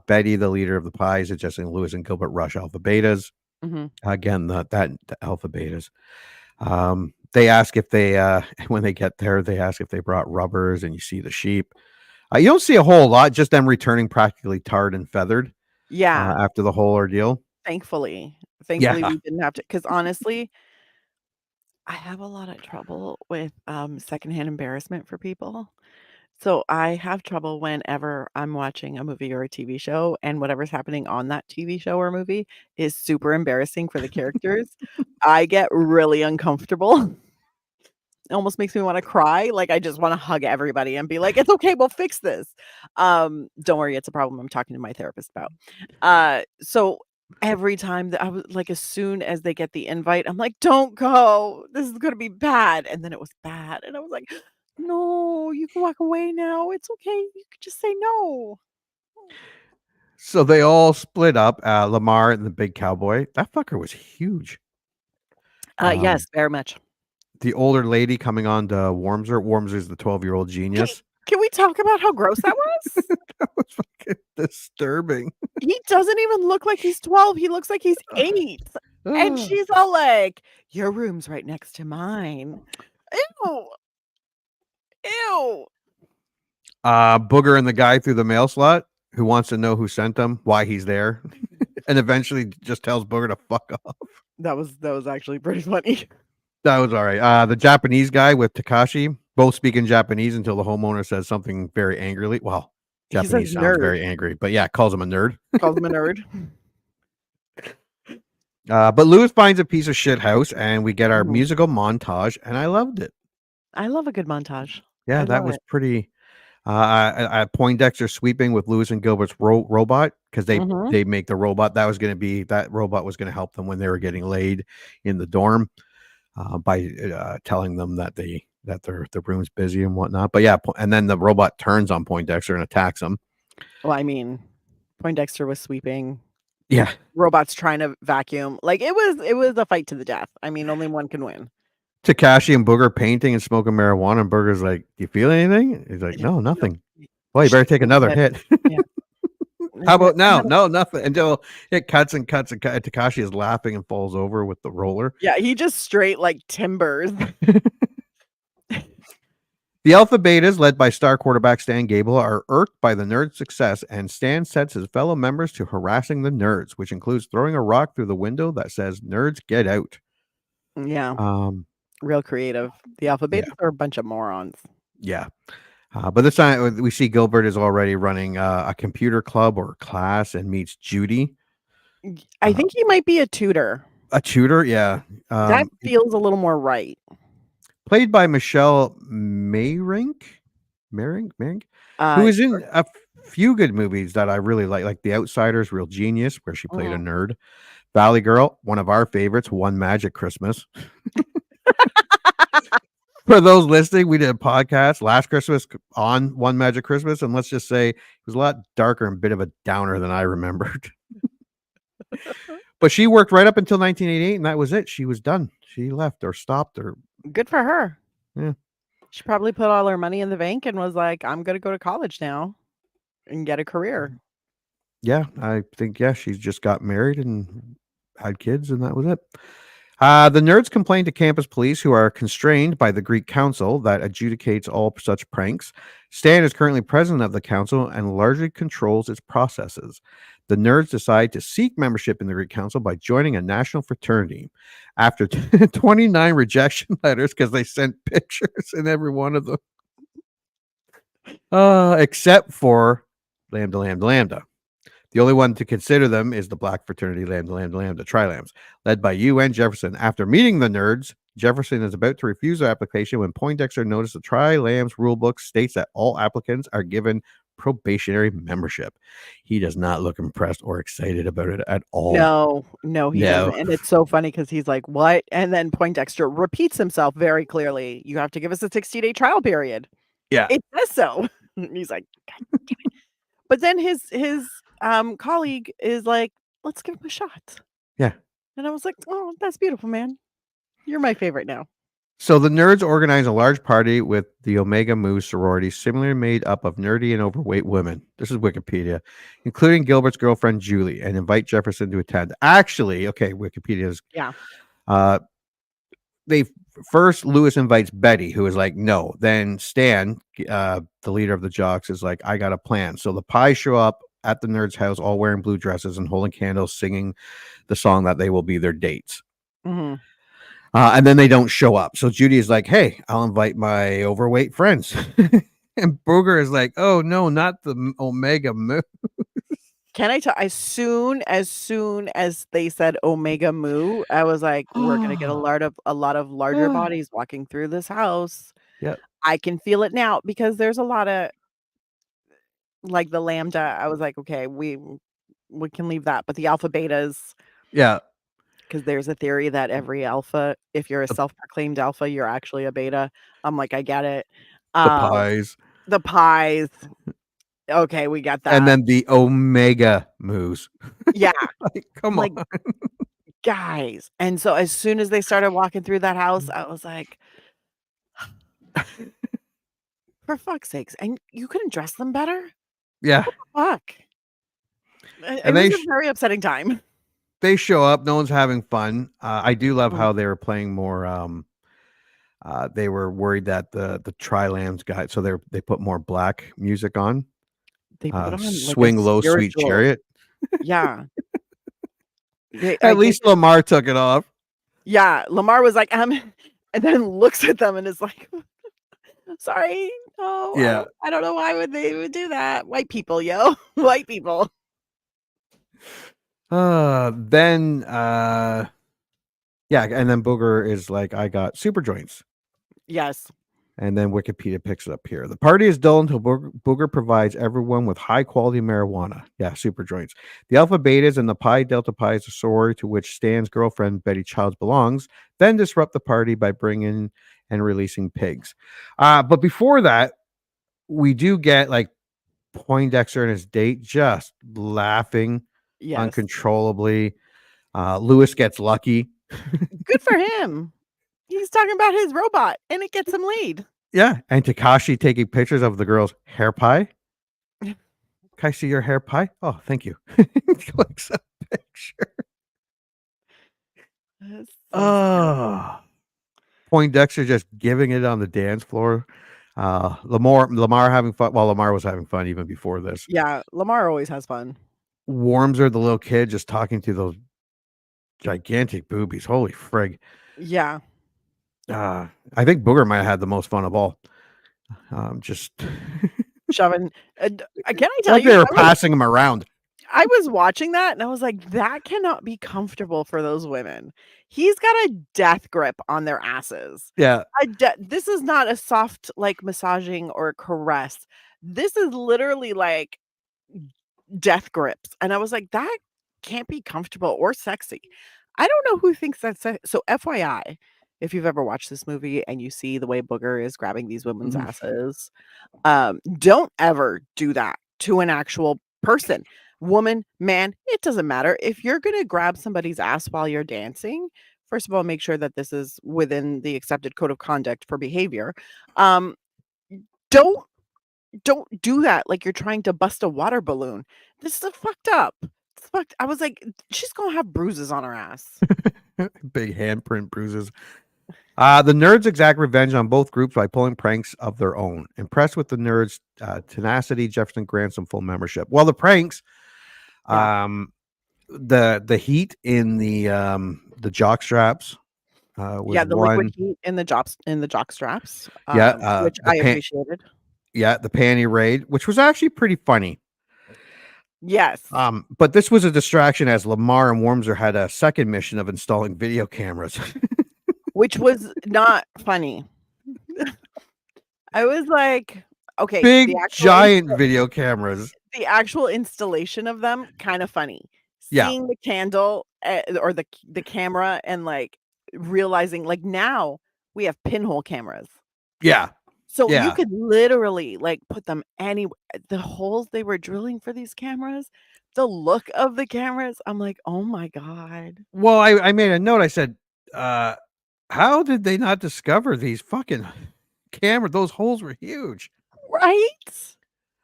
Betty, the leader of the Pies, suggesting Lewis and Gilbert rush Alpha Betas. Mhm. Again, the Alpha Betas. They ask if they when they get there, they ask if they brought rubbers, and you see the sheep. You don't see a whole lot, just them returning practically tarred and feathered Yeah, after the whole ordeal. thankfully. Yeah. Thankfully, we didn't have to, because honestly, I have a lot of trouble with, secondhand embarrassment for people. So I have trouble whenever I'm watching a movie or a TV show, and whatever's happening on that TV show or movie is super embarrassing for the characters. I get really uncomfortable. It almost makes me wanna cry, like, I just wanna hug everybody and be like, "It's okay, we'll fix this." Don't worry, it's a problem I'm talking to my therapist about. So every time that I was like, as soon as they get the invite, I'm like, "Don't go. This is gonna be bad." And then it was bad, and I was like, "No, you can walk away now. It's okay. You could just say no." So they all split up. Lamar and the big cowboy. That fucker was huge. Yes, very much. The older lady coming on to Wormser. Wormser's the 12-year-old genius. Can we talk about how gross that was? That was fucking disturbing. He doesn't even look like he's 12, he looks like he's 8, and Ah. she's all like, "Your room's right next to mine." Ew. Ew. Booger and the guy through the mail slot who wants to know who sent him, why he's there, and eventually just tells Booger to fuck off. That was actually pretty funny. That was all right. The Japanese guy with Takashi, both speaking Japanese until the homeowner says something very angrily. Well, He says Japanese sounds nerd. very angry, but yeah, calls him a nerd. Calls him a nerd. But Lewis finds a piece of shit house, and we get our Mhm. musical montage, and I loved it. I love a good montage. Yeah, I that love was it. pretty. Poindexter sweeping with Lewis and Gilbert's robot, because Mhm. they make the robot. That robot was going to help them when they were getting laid in the dorm, by telling them that their room's busy and whatnot. But yeah, and then the robot turns on Poindexter and attacks him. Well, I mean, Poindexter was sweeping, Yeah, robots trying to vacuum. Like, it was a fight to the death. I mean, only one can win. Takashi and Booger painting and smoking marijuana, and Booger's like, "Do you feel anything?" He's like, "No, nothing." Well, you better take another hit. Yeah. How about now? No, nothing. Until it cuts and cuts and cuts. And Takashi is laughing and falls over with the roller. Yeah, he just straight, like, timbers. The Alpha Betas, led by star quarterback Stan Gable, are irked by the Nerds' success, and Stan sets his fellow members to harassing the Nerds, which includes throwing a rock through the window that says, "Nerds, get out." Yeah, real creative. The Alpha Yeah. Betas are a bunch of morons. Yeah. But this time we see Gilbert is already running a computer club or class and meets Judy. I think he might be a tutor. A tutor, yeah. That feels a little more right. Played by Michelle Mayring, who Uh, is in a few good movies that I really like The Outsiders, Real Genius, where she played a nerd. Valley Girl, one of our favorites, One Magic Christmas. For those listening, we did a podcast last Christmas on One Magic Christmas, and let's just say it was a lot darker and a bit of a downer than I remembered. But she worked right up until 1988, and that was it. She was done. She left or stopped or Good for her. Yeah. She probably put all her money in the bank and was like, "I'm gonna go to college now and get a career." Yeah, I think, she's just got married and had kids, and that was it. The Nerds complained to campus police, who are constrained by the Greek council that adjudicates all such pranks. Stan is currently president of the council and largely controls its processes. The Nerds decide to seek membership in the Greek council by joining a national fraternity. After 29 rejection letters, because they sent pictures in every one of them, except for Lambda Lambda Lambda. The only one to consider them is the Black fraternity Lambda Lambda Lambda Trilambs, led by UN Jefferson. After meeting the Nerds, Jefferson is about to refuse their application when Poindexter noticed the Trilambs rulebook states that all applicants are given probationary membership. He does not look impressed or excited about it at all. No, he doesn't. And it's so funny because he's like, "What?" And then Poindexter repeats himself very clearly. "You have to give us a 60-day trial period." Yeah. It says so. And he's like, "God damn it." But then his colleague is like, "Let's give him a shot." Yeah. And I was like, "Oh, that's beautiful, man. You're my favorite now." So the Nerds organize a large party with the Omega Mu sorority, similarly made up of nerdy and overweight women. This is Wikipedia, including Gilbert's girlfriend Julie, and invite Jefferson to attend. Actually, okay, Wikipedia's Yeah. They first Lewis invites Betty, who is like, no. Then Stan, the leader of the jocks, is like, I got a plan. So the pies show up at the nerds' house, all wearing blue dresses and holding candles, singing the song that they will be their dates. Mhm. And then they don't show up. So Judy is like, hey, I'll invite my overweight friends. And Booger is like, oh, no, not the Omega Moo. Can I tell? As soon as they said Omega Moo, I was like, we're gonna get a lot of larger bodies walking through this house. Yep. I can feel it now because there's a lot of like the lambda. I was like, okay, we can leave that, but the alpha betas, Yeah. because there's a theory that every alpha, if you're a self-proclaimed alpha, you're actually a beta. I'm like, I get it. The pies. The pies. Okay, we got that. And then the Omega Moos. Yeah. Like, come Like, on. guys. And so as soon as they started walking through that house, I was like, for fuck's sakes. And you couldn't dress them better? Yeah. Fuck. And It was a very upsetting time. they show up. No one's having fun. I do love Mhm. how they were playing more. They were worried that the Tri-Lambs got, so they put more black music on. They put on like a Swing Low, Sweet spiritual- Chariot. Yeah. At least Lamar took it off. Yeah, Lamar was like, and then looks at them and is like, sorry, no, Yeah. I don't know why they would do that. White people, yo, white people. Then yeah, and then Booger is like, I got super joints. Yes. And then Wikipedia picks it up here. The party is dull until Booger provides everyone with high quality marijuana. Yeah, super joints. The Alpha Betas and the Pi Delta Pi's, a sorority to which Stan's girlfriend Betty Childs belongs, then disrupt the party by bringing and releasing pigs. But before that, we do get like Poindexter and his date just laughing Yes. uncontrollably. Lewis gets lucky. Good for him. He's talking about his robot and it gets him laid. Yeah, and Takashi taking pictures of the girl's hair pie. Can I see your hair pie? Oh, thank you. Clicks a picture. Oh, Poindexter just giving it on the dance floor. Lamar having fun. Well, Lamar was having fun even before this. Yeah, Lamar always has fun. Worms are the little kid just talking to those gigantic boobies. Holy frig. Yeah. I think Booger might have had the most fun of all. Just Shoving. Can I tell like you? they were passing him around. I was watching that and I was like, that cannot be comfortable for those women. He's got a death grip on their asses. Yeah. This is not a soft like massaging or caress. This is literally like death grips. And I was like, that can't be comfortable or sexy. I don't know who thinks that's so FYI. If you've ever watched this movie and you see the way Booger is grabbing these women's asses, don't ever do that to an actual person, woman, man. It doesn't matter. If you're going to grab somebody's ass while you're dancing, first of all, make sure that this is within the accepted code of conduct for behavior. Don't do that like you're trying to bust a water balloon. This is fucked up. It's fucked. I was like, she's going to have bruises on her ass. Big handprint bruises. The nerds exact revenge on both groups by pulling pranks of their own. Impressed with the nerds' tenacity, Jefferson grants them full membership. Well, the pranks, the heat in the jock straps. Was the one, liquid heat in the jock straps. Which I appreciated. Yeah, the panty raid, which was actually pretty funny. Yes. But this was a distraction as Lamar and Wormser had a second mission of installing video cameras. Which was not funny. I was like, okay, big giant video cameras. The actual installation of them, kind of funny. Yeah. Seeing the candle or the camera and like realizing like now we have pinhole cameras. Yeah. So you could literally like put them anywhere. The holes they were drilling for these cameras, the look of the cameras, I'm like, oh my God. Well, I made a note. I said, how did they not discover these fucking cameras? Those holes were huge. Right?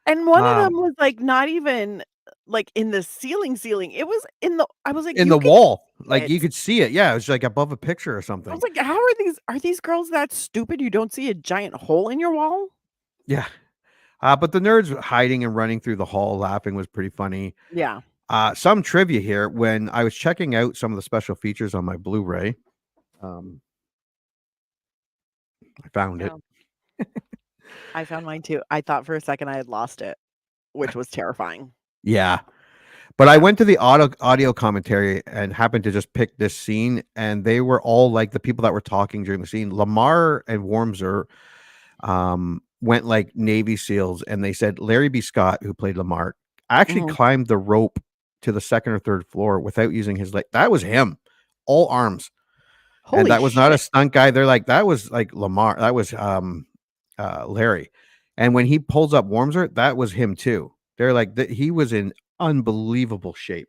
And one of them was like not even like in the ceiling. It was in the. I was like, in you the can wall. see Like you it. could see it. Yeah, it was like above a picture or I something. was like, how are these girls that stupid? You don't see a giant hole in your wall? Yeah. But the nerds hiding and running through the hall laughing was pretty funny. Yeah. Some trivia here. When I was checking out some of the special features on my Blu-ray, I found it. Yeah. I found mine too. I thought for a second I had lost it, which was terrifying. Yeah. But I went to the audio commentary and happened to just pick this scene, and they were all like the people that were talking during the scene. Lamar and Wormser went like Navy SEALs, and they said Larry B. Scott, who played Lamar, actually Mhm. climbed the rope to the second or third floor without using his leg. That was him, all arms. And Holy that was not a shit. stunt guy. They're like, that was like Lamar. That was Larry. And when he pulls up Wormser, that was him too. They're like, he was in unbelievable shape.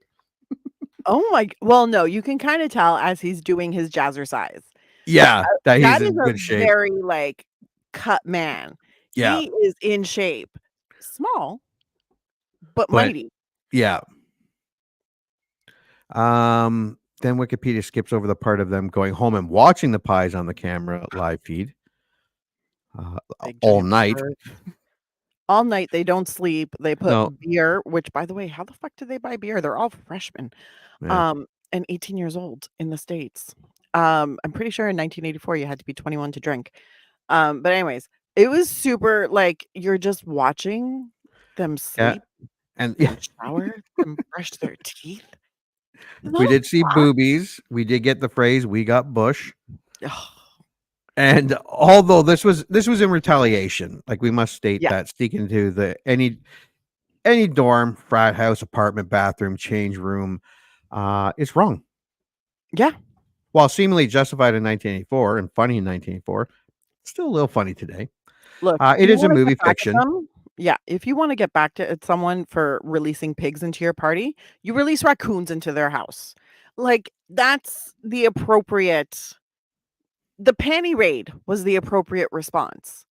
Oh my well, no, you can kind of tell as he's doing his jazzercise. Yeah, that he's That is in a good shape. very like cut man. Yeah. He is in shape. Small, but But mighty. yeah. Then Wikipedia skips over the part of them going home and watching the pies on the camera live feed Big all giant night. pervert. All night they don't sleep. They put No. beer, which by the way, how the fuck did they buy beer? They're all freshmen. Yeah. And 18 years old in the States. I'm pretty sure in 1984 you had to be 21 to drink. But anyways, it was super like you're just watching them Yeah. sleep, And them shower, them brush their teeth. we did see boobies. We did get the phrase "we got Bush." Ugh. And although this was in retaliation, like we must state Yeah. that sneaking into the any dorm, frat house, apartment, bathroom, change room, is wrong. Yeah. While seemingly justified in 1984 and funny in 1984, still a little funny today. Look, It you is a wanna movie get back at fiction. them yeah, if you wanna get back to someone for releasing pigs into your party, you release raccoons into their house. Like, that's the appropriate the panty raid was the appropriate response.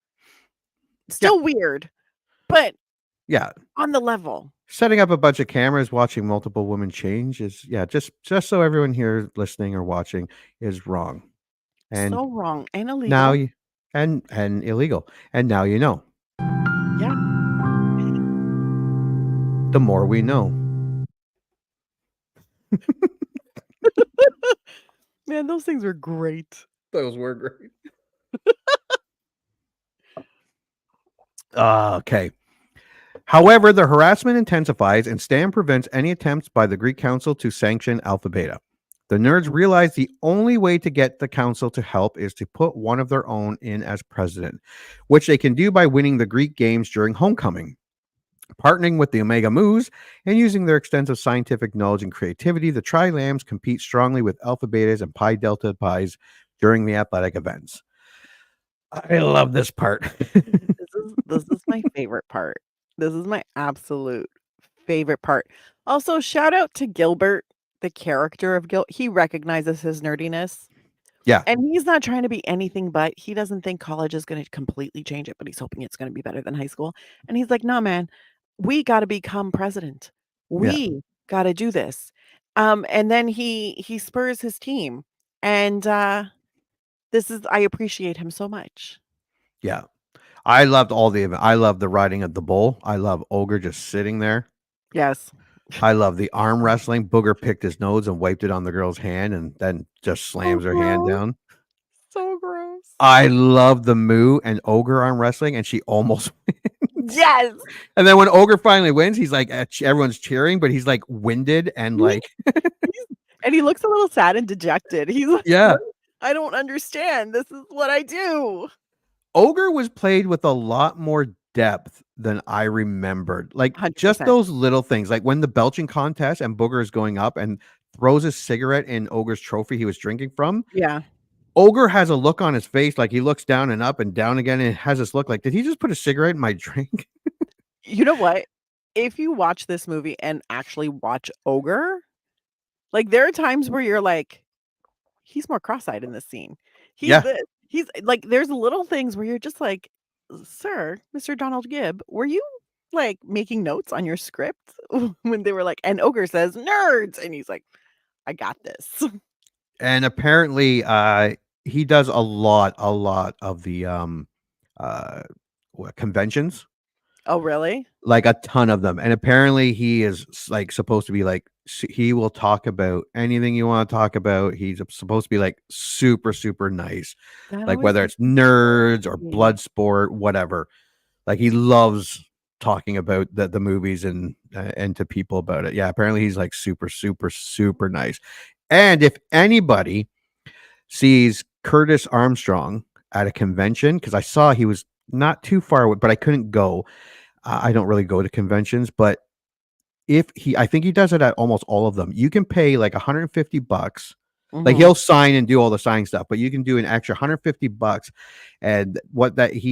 Still weird, but Yeah. on the level. Setting up a bunch of cameras, watching multiple women change is just so everyone here listening or watching is wrong. And So wrong and now illegal. you and illegal. And now you know. Yeah. The more we know. Man, those things were great. Those were great. Okay. However, the harassment intensifies and Stan prevents any attempts by the Greek Council to sanction Alpha Beta. The nerds realize the only way to get the council to help is to put one of their own in as president, which they can do by winning the Greek games during homecoming. Partnering with the Omega Moos and using their extensive scientific knowledge and creativity, the Tri-Lambs compete strongly with Alpha Betas and Pi Delta Pies during the athletic events. I love this part. This is my favorite part. This is my absolute favorite part. Also, shout out to Gilbert, the character of Gil. He recognizes his nerdiness. Yeah. And he's not trying to be anything but he doesn't think college is going to completely change it, but he's hoping it's going to be better than high school. And he's like, "No, man, we got to become president. We got to do this." And then he spurs his team. And this is I appreciate him so much. Yeah. I loved all the event. I love the riding of the bull. I love Ogre just sitting there. Yes. I love the arm wrestling. Booger picked his nose and wiped it on the girl's hand and then just slams her hand down. So gross. I love the Moo and Ogre arm wrestling, and she almost wins. Yes. And then when Ogre finally wins, he's like, everyone's cheering, but he's like winded and like. And he looks a little sad and dejected. He's like, Yeah. I don't understand. This is what I do. Ogre was played with a lot more depth than I remembered. Like 100%. just those little things, like when the belching contest and Booger is going up and throws a cigarette in Ogre's trophy he was drinking from. Yeah. Ogre has a look on his face, like he looks down and up and down again, and has this look like, did he just put a cigarette in my drink? You know what? If you watch this movie and actually watch Ogre, like there are times where you're like, he's more cross-eyed in this scene. He's like, there's little things where you're just like, sir, Mr. Donald Gibb, were you like making notes on your script when they were like, and Ogre says nerds, and he's like, I got this. And apparently, he does a lot of the conventions, Oh, really? like a ton of them. And apparently, he is like supposed to be like he will talk about anything you want to talk about. He's supposed to be like super nice, That like always whether makes it's nerds or me blood sport, whatever. Like he loves talking about the movies and to people about it. Yeah, apparently he's like super nice. And if anybody sees Curtis Armstrong at a convention, because I saw he was not too far away, but I couldn't go. I don't really go to conventions, but I think he does it at almost all of them. You can pay like $150. Like he'll sign and do all the signing stuff, but you can do an extra $150. And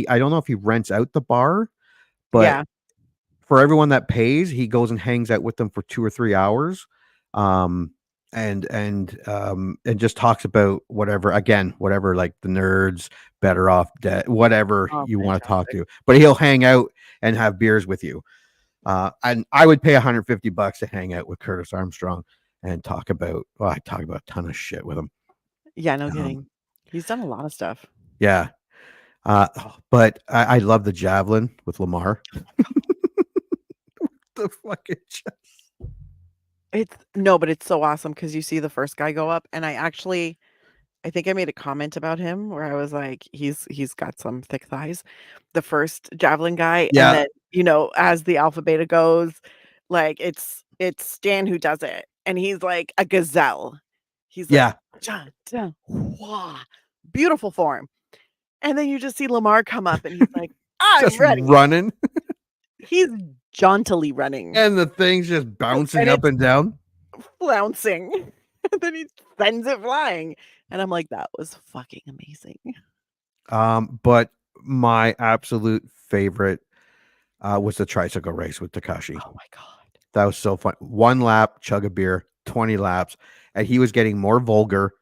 I don't know if he rents out the bar, but Yeah. for everyone that pays, he goes and hangs out with them for 2 or 3 hours. And just talks about whatever like the nerds, better off dead, whatever Oh, you want to talk fantastic. to, but he'll hang out and have beers with you. And I would pay $150 to hang out with Curtis Armstrong and talk about I talk about a ton of shit with him. Yeah, no kidding. He's done a lot of stuff. Yeah. But I love the javelin with Lamar. The fucking But it's so awesome because you see the first guy go up, and I think I made a comment about him where I was like, he's got some thick thighs. The first javelin guy, Yeah. and then, as the alpha beta goes, like it's Stan who does it, and he's like a gazelle. He's like, dun, dun, wah, beautiful form. And then you just see Lamar come up, and he's like, I'm just ready. running. He's jauntily running. And the thing's just bouncing up and down. Flouncing. And then he sends it flying. And I'm like, that was fucking amazing. But my absolute favorite was the tricycle race with Takashi. Oh my god. That was so fun. 1 lap, chug a beer, 20 laps, and he was getting more vulgar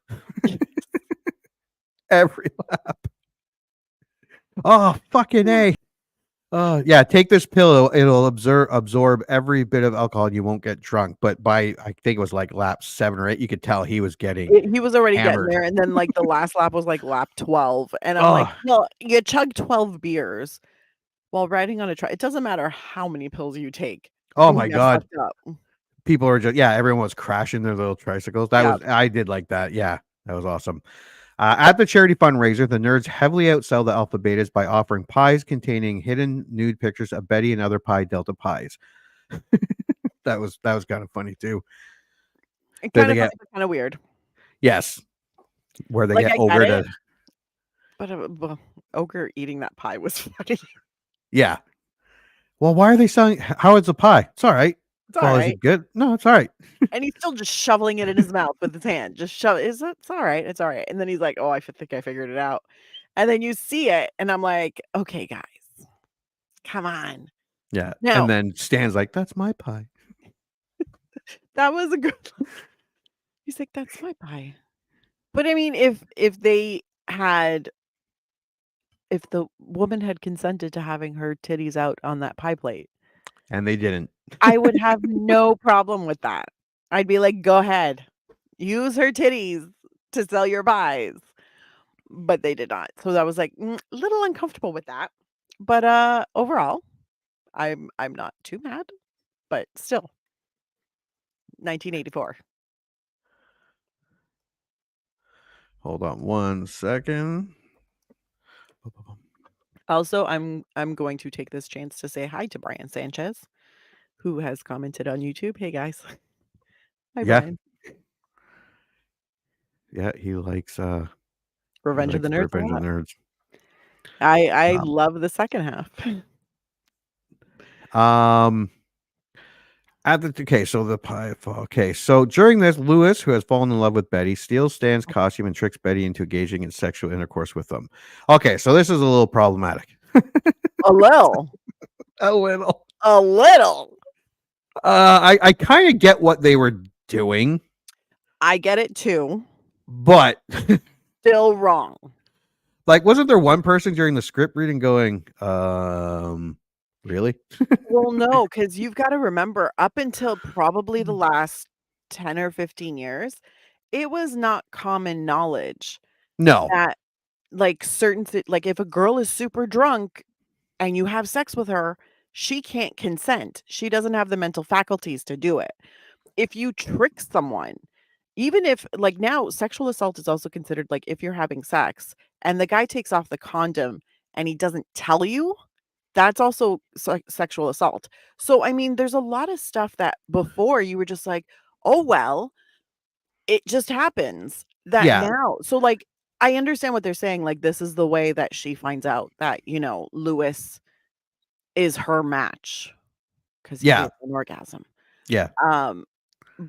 every lap. Oh, fucking A. Yeah, take this pill. It'll absorb every bit of alcohol. You won't get drunk. But by, I think it was like lap 7 or 8, you could tell he was getting He was already hammered. getting there. And then like the last lap was like lap 12. And I'm like, well, you chug 12 beers while riding on a it doesn't matter how many pills you take. Oh my God. Up. People are just, everyone was crashing their little tricycles. I did like that. Yeah, that was awesome. At the charity fundraiser, the nerds heavily outsell the alpha betas by offering pies containing hidden nude pictures of Betty and other Pi Delta pies. that was kind of funny too. Kind of weird. Yes, where they like, get Ogre to. But Ogre eating that pie was funny. Yeah. Well, why are they selling? How is the pie? It's all right. It's all right. Is it good? No, it's all right. And he's still just shoveling it in his mouth with his hand. Just shove. It's all right. It's all right. And then he's like, "Oh, I think I figured it out." And then you see it, and I'm like, "Okay, guys, come on." Yeah. Now, and then Stan's like, "That's my pie." That was a good. He's like, "That's my pie." But I mean, if the woman had consented to having her titties out on that pie plate, and they didn't, I would have no problem with that. I'd be like, go ahead, use her titties to sell your pies. But they did not. So I was like a little uncomfortable with that. But overall, I'm not too mad. But still, 1984. Hold on 1 second. Also, I'm going to take this chance to say hi to Brian Sanchez, who has commented on YouTube. Hey guys. Hi, Brian. Yeah, he likes Revenge of the Nerds. Revenge of the Nerds. I love the second half. So during this, Lewis, who has fallen in love with Betty, steals Stan's costume and tricks Betty into engaging in sexual intercourse with them. Okay, so this is a little problematic. A little. I kind of get what they were doing. I get it too. But still wrong. Like, wasn't there one person during the script reading going, Really? Well, no, because you've got to remember, up until probably the last 10 or 15 years, it was not common knowledge No. that like like if a girl is super drunk and you have sex with her, she can't consent. She doesn't have the mental faculties to do it. If you trick someone, even if like now sexual assault is also considered like if you're having sex and the guy takes off the condom and he doesn't tell you, that's also sexual assault. So I mean, there's a lot of stuff that before you were just like, "Oh well, it just happens." That Yeah. now, so like I understand what they're saying, like this is the way that she finds out that, Lewis is her match because he Yeah. gave her an orgasm. Yeah. Um,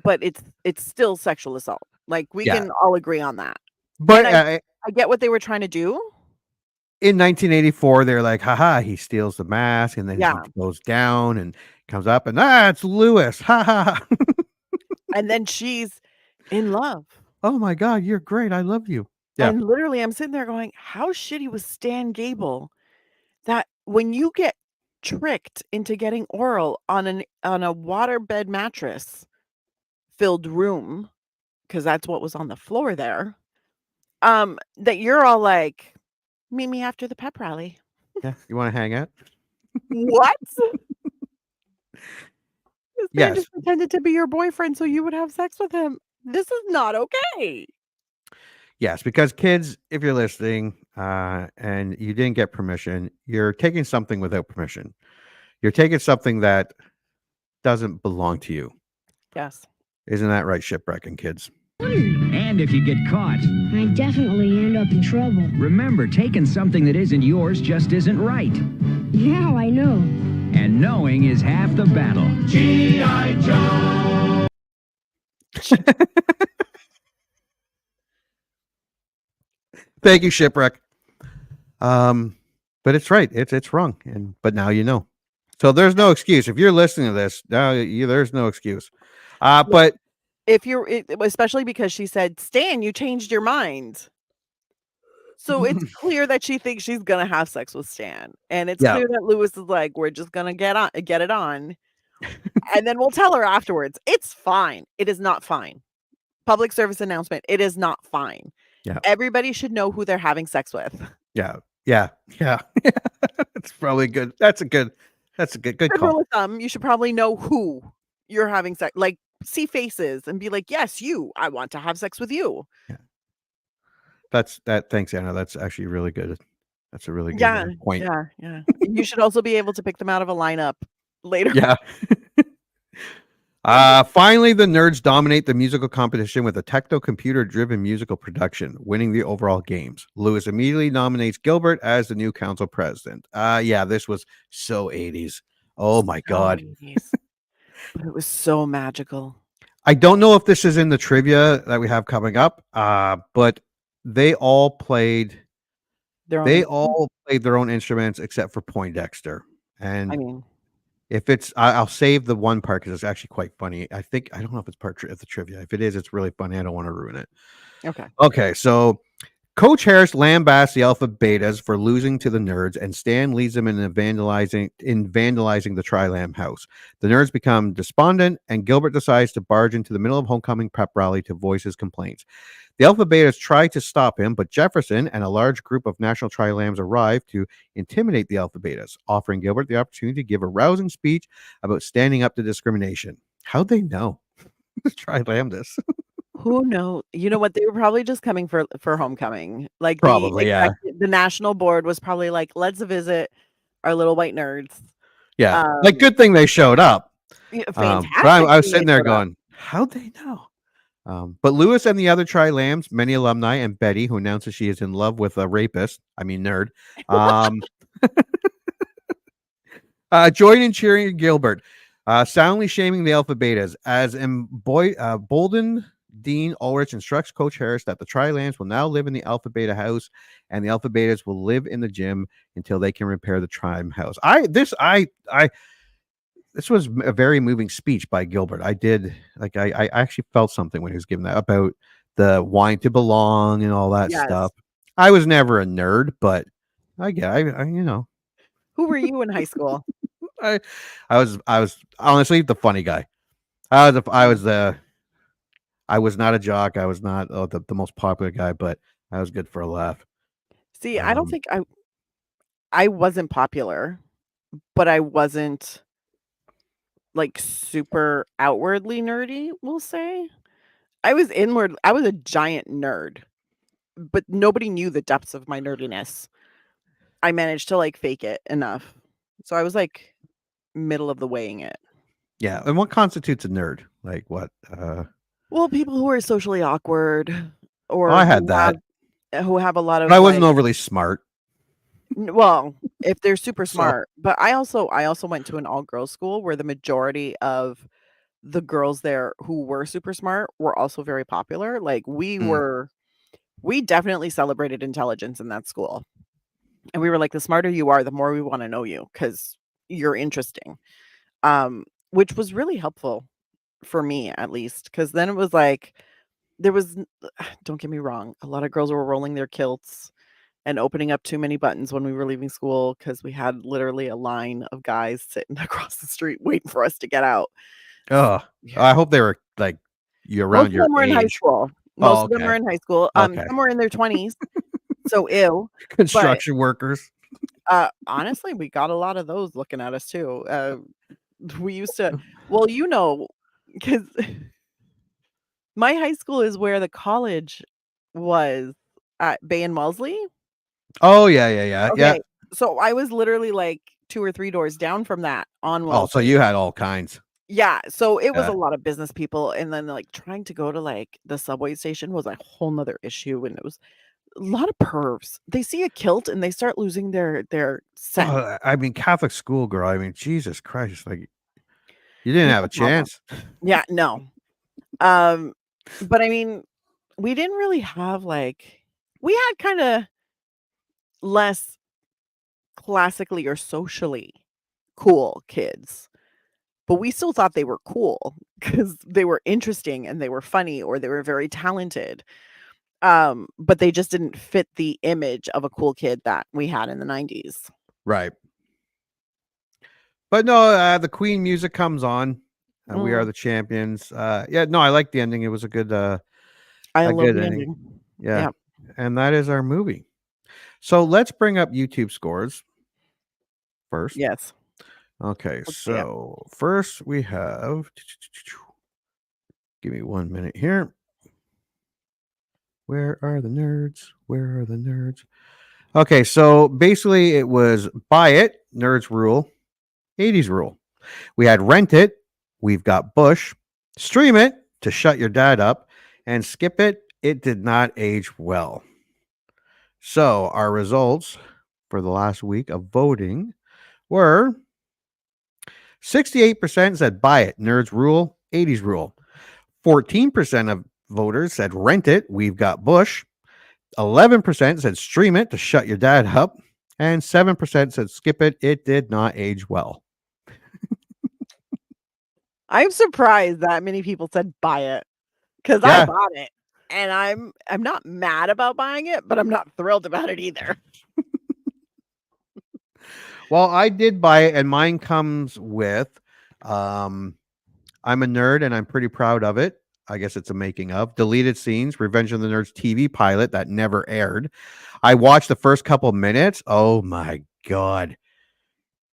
but it's still sexual assault. Like, we Yeah. can all agree on that. But And I get what they were trying to do. in 1984, they're like, haha, he steals the mask and then Yeah. he goes down and comes up and it's Lewis. Ha ha ha. And then she's in love. Oh my God, you're great. I love you. Yeah. And literally, I'm sitting there going, how shitty was Stan Gable that when you get tricked into getting oral on a waterbed mattress filled room, because that's what was on the floor there, that you're all like, meet me after the pep rally. Yeah. You want to hang out? What? This man Yes. just pretended to be your boyfriend so you would have sex with him. This is not okay. Yes, because kids, if you're listening and you didn't get permission, you're taking something without permission. You're taking something that doesn't belong to you. Yes. Isn't that right, shipwrecking kids? And if you get caught, I definitely end up in trouble. remember, taking something that isn't yours just isn't right. Now I know. And knowing is half the battle. G.I. Joe! Thank you, shipwreck. But it's right. It's wrong. But now you know. So there's no excuse. If you're listening to this, now there's no excuse. But if especially because she said, Stan, you changed your mind. So it's clear that she thinks she's gonna have sex with Stan. And it's clear that Lewis is like, we're just gonna get it on. And then we'll tell her afterwards. It's fine. It is not fine. Public service announcement. It is not fine. Yeah. Everybody should know who they're having sex with. Yeah. It's probably good. That's a good call. Rule of thumb, you should probably know who you're having sex. Like, see faces and be like, yes, you. I want to have sex with you. Yeah. Thanks, Anna. That's actually really good. That's a really good point. Yeah. You should also be able to pick them out of a lineup later. Yeah. Finally, the nerds dominate the musical competition with a techno-computer-driven musical production, winning the overall games. Lewis immediately nominates Gilbert as the new council president. This was so 80s. Oh my God. 80s. But it was so magical. I don't know if this is in the trivia that we have coming up, but they all played their own instruments except for Poindexter. And I mean, if it's, I'll save the one part because it's actually quite funny. I don't know if it's part of the trivia. If it is, it's really funny. I don't want to ruin it. Okay. So Coach Harris lambasts the Alpha Betas for losing to the nerds, and Stan leads them in vandalizing the Tri-Lam house. The nerds become despondent, and Gilbert decides to barge into the middle of homecoming prep rally to voice his complaints. The Alpha Betas try to stop him, but Jefferson and a large group of National Tri-Lams arrive to intimidate the Alpha Betas, offering Gilbert the opportunity to give a rousing speech about standing up to discrimination. How'd they know? Tri-Lam this. who knows? You know what? They were probably just coming for homecoming. Like Probably, the national board was probably like, let's visit our little white nerds. Yeah, good thing they showed up. Yeah, fantastic. I was sitting there going, how'd they know? But Lewis and the other Tri-Lams, many alumni, and Betty, who announces she is in love with a rapist, nerd, join in cheering Gilbert, soundly shaming the Alpha Betas. As emboldened, Dean Ulrich instructs Coach Harris that the Tri-Lams will now live in the Alpha Beta house, and the Alpha Betas will live in the gym until they can repair the Tri-Lam house. This was a very moving speech by Gilbert. I actually felt something when he was giving that about the wanting to belong and all that stuff. I was never a nerd, but I you know. Who were you in high school? I was honestly the funny guy. I was not a jock. I was not the most popular guy, but I was good for a laugh. See, I don't think I wasn't popular, but I wasn't like super outwardly nerdy, we'll say. I was a giant nerd, but nobody knew the depths of my nerdiness. I managed to like fake it enough. So I was like middle of the weighing it. Yeah, and what constitutes a nerd? Like what? Well, people who are socially awkward or I had that. who have a lot of But I wasn't like overly smart. well, if they're super So smart. But I also went to an all-girls school where the majority of the girls there who were super smart were also very popular. Like we definitely celebrated intelligence in that school. And we were like, the smarter you are, the more we want to know you because you're interesting. Which was really helpful for me at least. Because then it was like there was don't get me wrong, a lot of girls were rolling their kilts and opening up too many buttons when we were leaving school because we had literally a line of guys sitting across the street waiting for us to get out. oh, I hope they were like you Most around of your them were in high age. school. Oh, Most of them were okay. in high school. Okay. Some were in their 20s. So ew. But Construction workers. honestly, we got a lot of those looking at us too. We used to, well, you know, because my high school is where the college was at Bay and Wellesley. Oh yeah. Okay, so I was literally like 2 or 3 doors down from that on Oh, so Wellesley. you had all kinds. Yeah, so it was Yeah. a lot of business people, and then like trying to go to like the subway station was a whole nother issue, and it was a lot of pervs. They see a kilt and they start losing their sense. Well, I mean, Catholic school girl. I mean, Jesus Christ! Like, you didn't We have a had problems. chance. Yeah, no. But I mean, we didn't really have like we had kind of less classically or socially cool kids, but we still thought they were cool because they were interesting and they were funny or they were very talented. But they just didn't fit the image of a cool kid that we had in the 90s. Right. But no, the Queen music comes on. We are the champions. Yeah, no, I like the ending. It was a good I a love good the ending. ending. Yeah. Yep. And that is our movie. So let's bring up YouTube scores first. Yes. Okay, Let's see it. so first we have give me 1 minute here. Where are the nerds? Where are the nerds? Okay, so basically it was Buy It, Nerds Rule, 80s Rule. We had Rent It, We've Got Bush, Stream It, To Shut Your Dad Up, and Skip It, It Did Not Age Well. So our results for the last week of voting were 68% said Buy It, Nerds Rule, 80s Rule. 14% of voters said Rent It, We've Got Bush. 11% said Stream It, To Shut Your Dad Up. And 7% said Skip It, It Did Not Age Well. I'm surprised that many people said buy it because I bought it and I'm not mad about buying it, but I'm not thrilled about it either. Well, I did buy it, and mine comes with I'm a nerd and I'm pretty proud of it. I guess it's a making of deleted scenes, Revenge of the Nerds TV pilot that never aired. I watched the first couple minutes. Oh my God.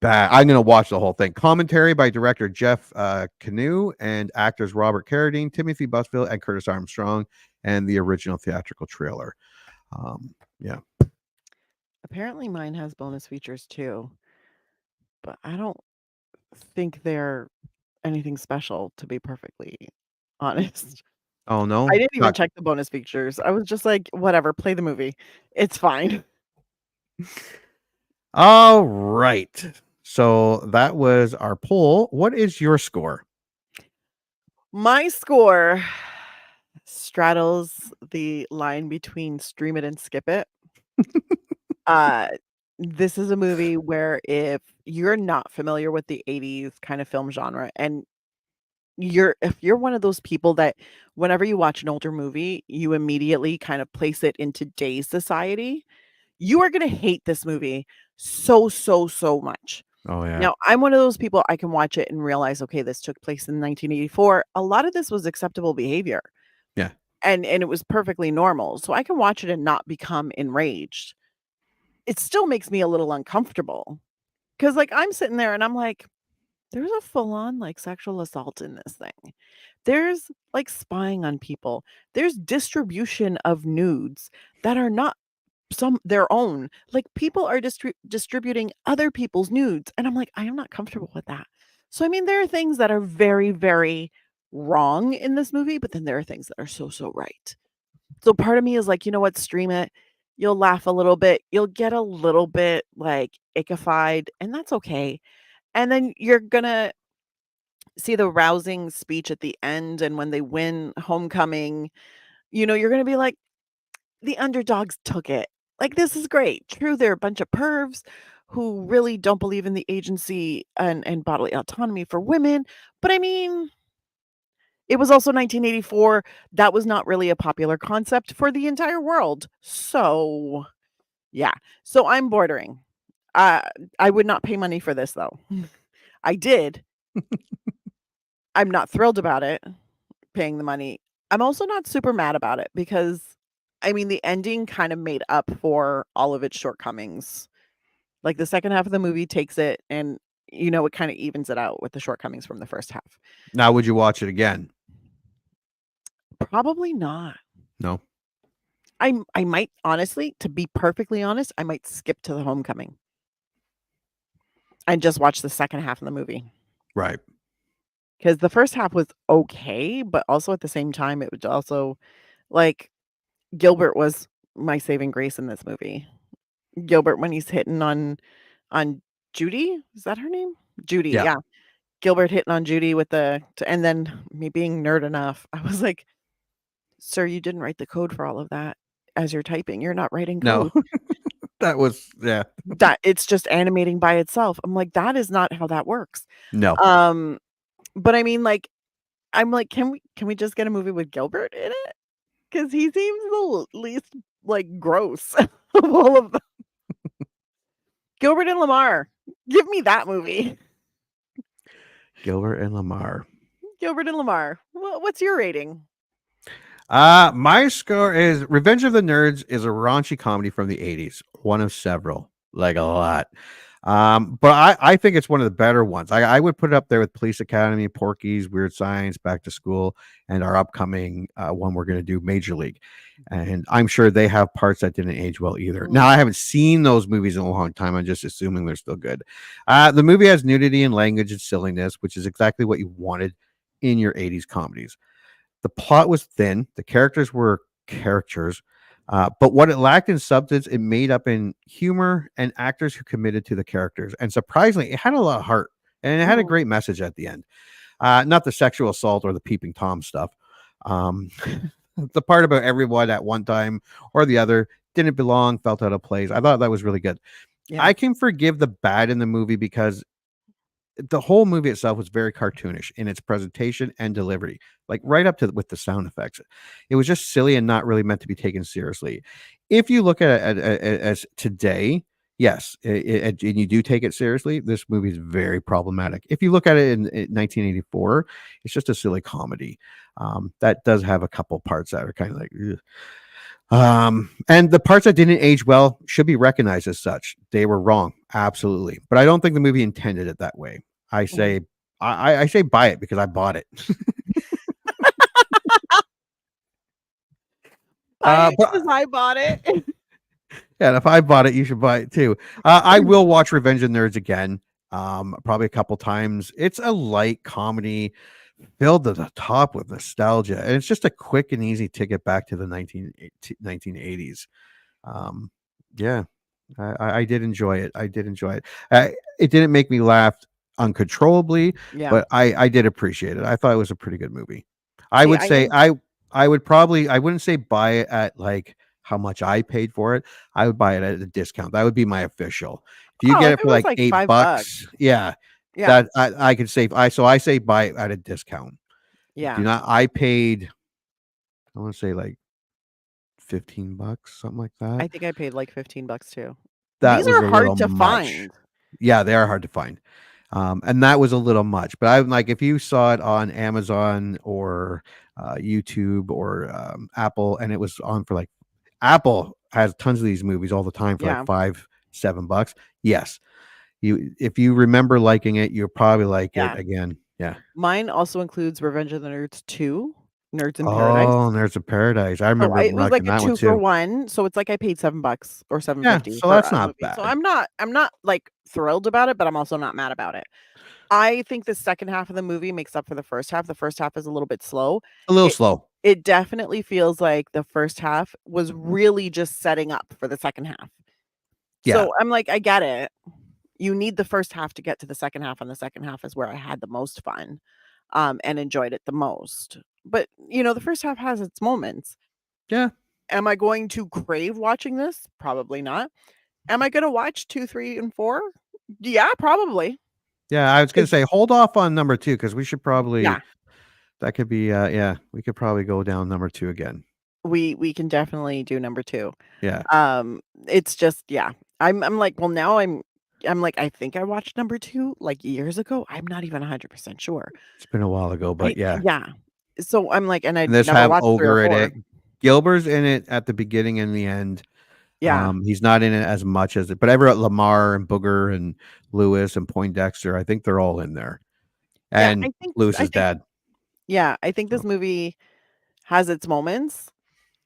Bad. I'm going to watch the whole thing. Commentary by director Jeff Canoe and actors Robert Carradine, Timothy Busfield, and Curtis Armstrong, and the original theatrical trailer. Yeah. Apparently mine has bonus features too, but I don't think they're anything special, to be perfectly honest. Oh, no? I didn't even check the bonus features. I was just like, whatever, play the movie. It's fine. All right. So that was our poll. What is your score? My score straddles the line between Stream It and Skip It. This is a movie where if you're not familiar with the 80s kind of film genre and if you're one of those people that whenever you watch an older movie, you immediately kind of place it in today's society, you are going to hate this movie so much. Oh yeah. Now, I'm one of those people, I can watch it and realize, okay, this took place in 1984. A lot of this was acceptable behavior. Yeah. And it was perfectly normal. So I can watch it and not become enraged. It still makes me a little uncomfortable. Cause like I'm sitting there and I'm like, there's a full on like sexual assault in this thing. There's like spying on people. There's distribution of nudes that are not some their own. Like people are distributing other people's nudes. And I'm like, I am not comfortable with that. So I mean, there are things that are very, very wrong in this movie, but then there are things that are so, so right. So part of me is like, you know what, stream it. You'll laugh a little bit. You'll get a little bit like ickified, and that's okay. And then you're gonna see the rousing speech at the end, and when they win homecoming, you're gonna be like, the underdogs took it. Like, this is great. True, they're a bunch of pervs who really don't believe in the agency and bodily autonomy for women. But I mean, it was also 1984. That was not really a popular concept for the entire world. So, yeah. So I'm bordering. Uh, I would not pay money for this though. I did. I'm not thrilled about it, paying the money. I'm also not super mad about it because I mean the ending kind of made up for all of its shortcomings. Like the second half of the movie takes it and it kind of evens it out with the shortcomings from the first half. Now, would you watch it again? Probably not. No. I might honestly, to be perfectly honest, I might skip to the homecoming and just watch the second half of the movie. Right. Because the first half was okay, but also at the same time, it was also like Gilbert was my saving grace in this movie. Gilbert when he's hitting on Judy, is that her name? Judy, Yeah. yeah. Gilbert hitting on Judy with and then me being nerd enough, I was like, "Sir, you didn't write the code for all of that as you're typing. You're not writing code." No. That was That it's just animating by itself. I'm like, "That is not how that works." No. But I mean, like, I'm like, "Can we just get a movie with Gilbert in it?" Because he seems the least, like, gross of all of them. Gilbert and Lamar. Give me that movie. Gilbert and Lamar. Gilbert and Lamar. What's your rating? My score is Revenge of the Nerds is a raunchy comedy from the 80s, one of several, like a lot. But I think it's one of the better ones. I would put it up there with Police Academy, Porky's, Weird Science, Back to School, and our upcoming one we're going to do, Major League. And I'm sure they have parts that didn't age well either. Now, I haven't seen those movies in a long time. I'm just assuming they're still good. The movie has nudity and language and silliness, which is exactly what you wanted in your 80s comedies. The plot was thin. The characters were characters. But what it lacked in substance, it made up in humor and actors who committed to the characters. And surprisingly, it had a lot of heart and it had a great message at the end. Not the sexual assault or the peeping Tom stuff. The part about everyone at one time or the other didn't belong, felt out of place. I thought that was really good. Yeah. I can forgive the bad in the movie because the whole movie itself was very cartoonish in its presentation and delivery, like right up to with the sound effects. It was just silly and not really meant to be taken seriously. If you look at it as today, yes, and you do take it seriously, this movie is very problematic. If you look at it in 1984, it's just a silly comedy. That does have a couple parts that are kind of like, ugh. And the parts that didn't age well should be recognized as such. They were wrong, absolutely. But I don't think the movie intended it that way. I say, I say buy it because I bought it. Because I bought it. Yeah, and if I bought it, you should buy it too. I will watch Revenge of the Nerds again, probably a couple times. It's a light comedy filled to the top with nostalgia, and it's just a quick and easy ticket back to the 1980s. Yeah, I did enjoy it. I did enjoy it. It didn't make me laugh uncontrollably, but I did appreciate it. I thought it was a pretty good movie. I would say I wouldn't say buy it at like how much I paid for it. I would buy it at a discount. That would be my official. If you get it for like $8, yeah. That I could save. I say buy it at a discount. Yeah. Do not. I paid. I want to say like $15, something like that. I think I paid like $15 too. That These was are a hard little to much. find. Yeah, they are hard to find. And that was a little much. But I'm like, if you saw it on Amazon or YouTube or Apple, and it was on for like Apple has tons of these movies all the time for Yeah. like $5-7. Yes. If you remember liking it, you'll probably like Yeah. it again. Yeah. Mine also includes Revenge of the Nerds 2, Nerds in Paradise. Oh, There's a Paradise. I So remember it was like liking a that one 2 for too. 1. So it's like I paid $7 or Yeah, $7.50 so for that's a not movie. bad. So I'm not like thrilled about it, but I'm also not mad about it. I think the second half of the movie makes up for the first half. The first half is a little bit slow. A little slow. It definitely feels like the first half was really just setting up for the second half. Yeah. So I'm like, I get it. You need the first half to get to the second half, and the second half is where I had the most fun and enjoyed it the most. But, the first half has its moments. Yeah. Am I going to crave watching this? Probably not. Am I going to watch 2, 3, and 4? Yeah, probably. Yeah, I was going to say hold off on number 2 because we should probably. Yeah. That could be. We could probably go down number 2 again. We can definitely do number 2. Yeah. It's just I'm like, well, now I'm like, I think I watched number 2 like years ago. I'm not even 100% sure. It's been a while ago, but yeah. Yeah. So I'm like, and I This never have watched 3 or Ogre in 4. it. Gilbert's in it at the beginning and the end. Yeah. He's not in it as much as it, but Everett Lamar and Booger and Lewis and Poindexter, I think they're all in there. And Lewis's dad. Yeah, I think this movie has its moments,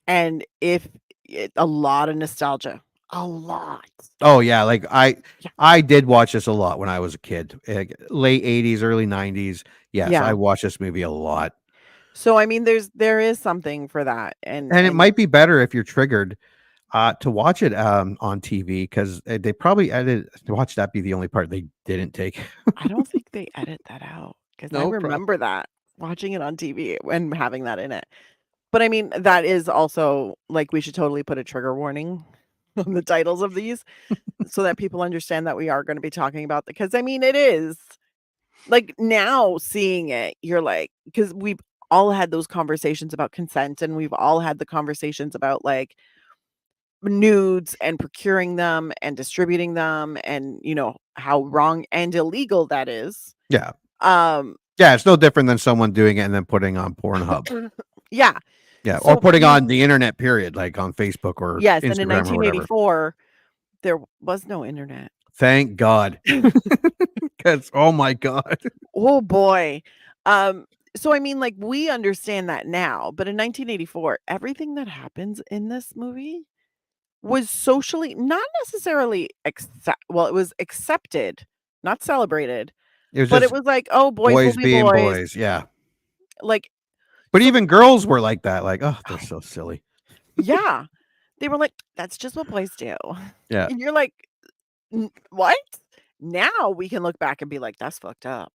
and a lot of nostalgia. A lot. Oh yeah, like I did watch this a lot when I was a kid. Late 80s, early 90s. Yes, Yeah. I watched this movie a lot. So I mean, there is something for that, and it might be better if you're triggered to watch it on TV because they probably edited to watch that be the only part they didn't take. I don't think they edit that out because I remember that watching it on TV and having that in it. But I mean, that is also like we should totally put a trigger warning on the titles of these so that people understand that we are going to be talking about because I mean, it is like now seeing it, you're like, because we've all had those conversations about consent and we've all had the conversations about like nudes and procuring them and distributing them and how wrong and illegal that is. Yeah. Yeah, it's no different than someone doing it and then putting on Pornhub. Yeah. Yeah, So, or putting on the internet period, like on Facebook or yes, Instagram and in or whatever. 1984 there was no internet. Thank God. Because oh my God. Oh boy. So I mean, like we understand that now, but in 1984, everything that happens in this movie was socially not necessarily it was accepted, not celebrated. It was But it just was like, oh, boys will be being boys. boys. Yeah. Like, But even girls were like that. Like, oh, they're so silly. yeah. They were like, that's just what boys do. Yeah. And you're like, what? Now we can look back and be like, that's fucked up.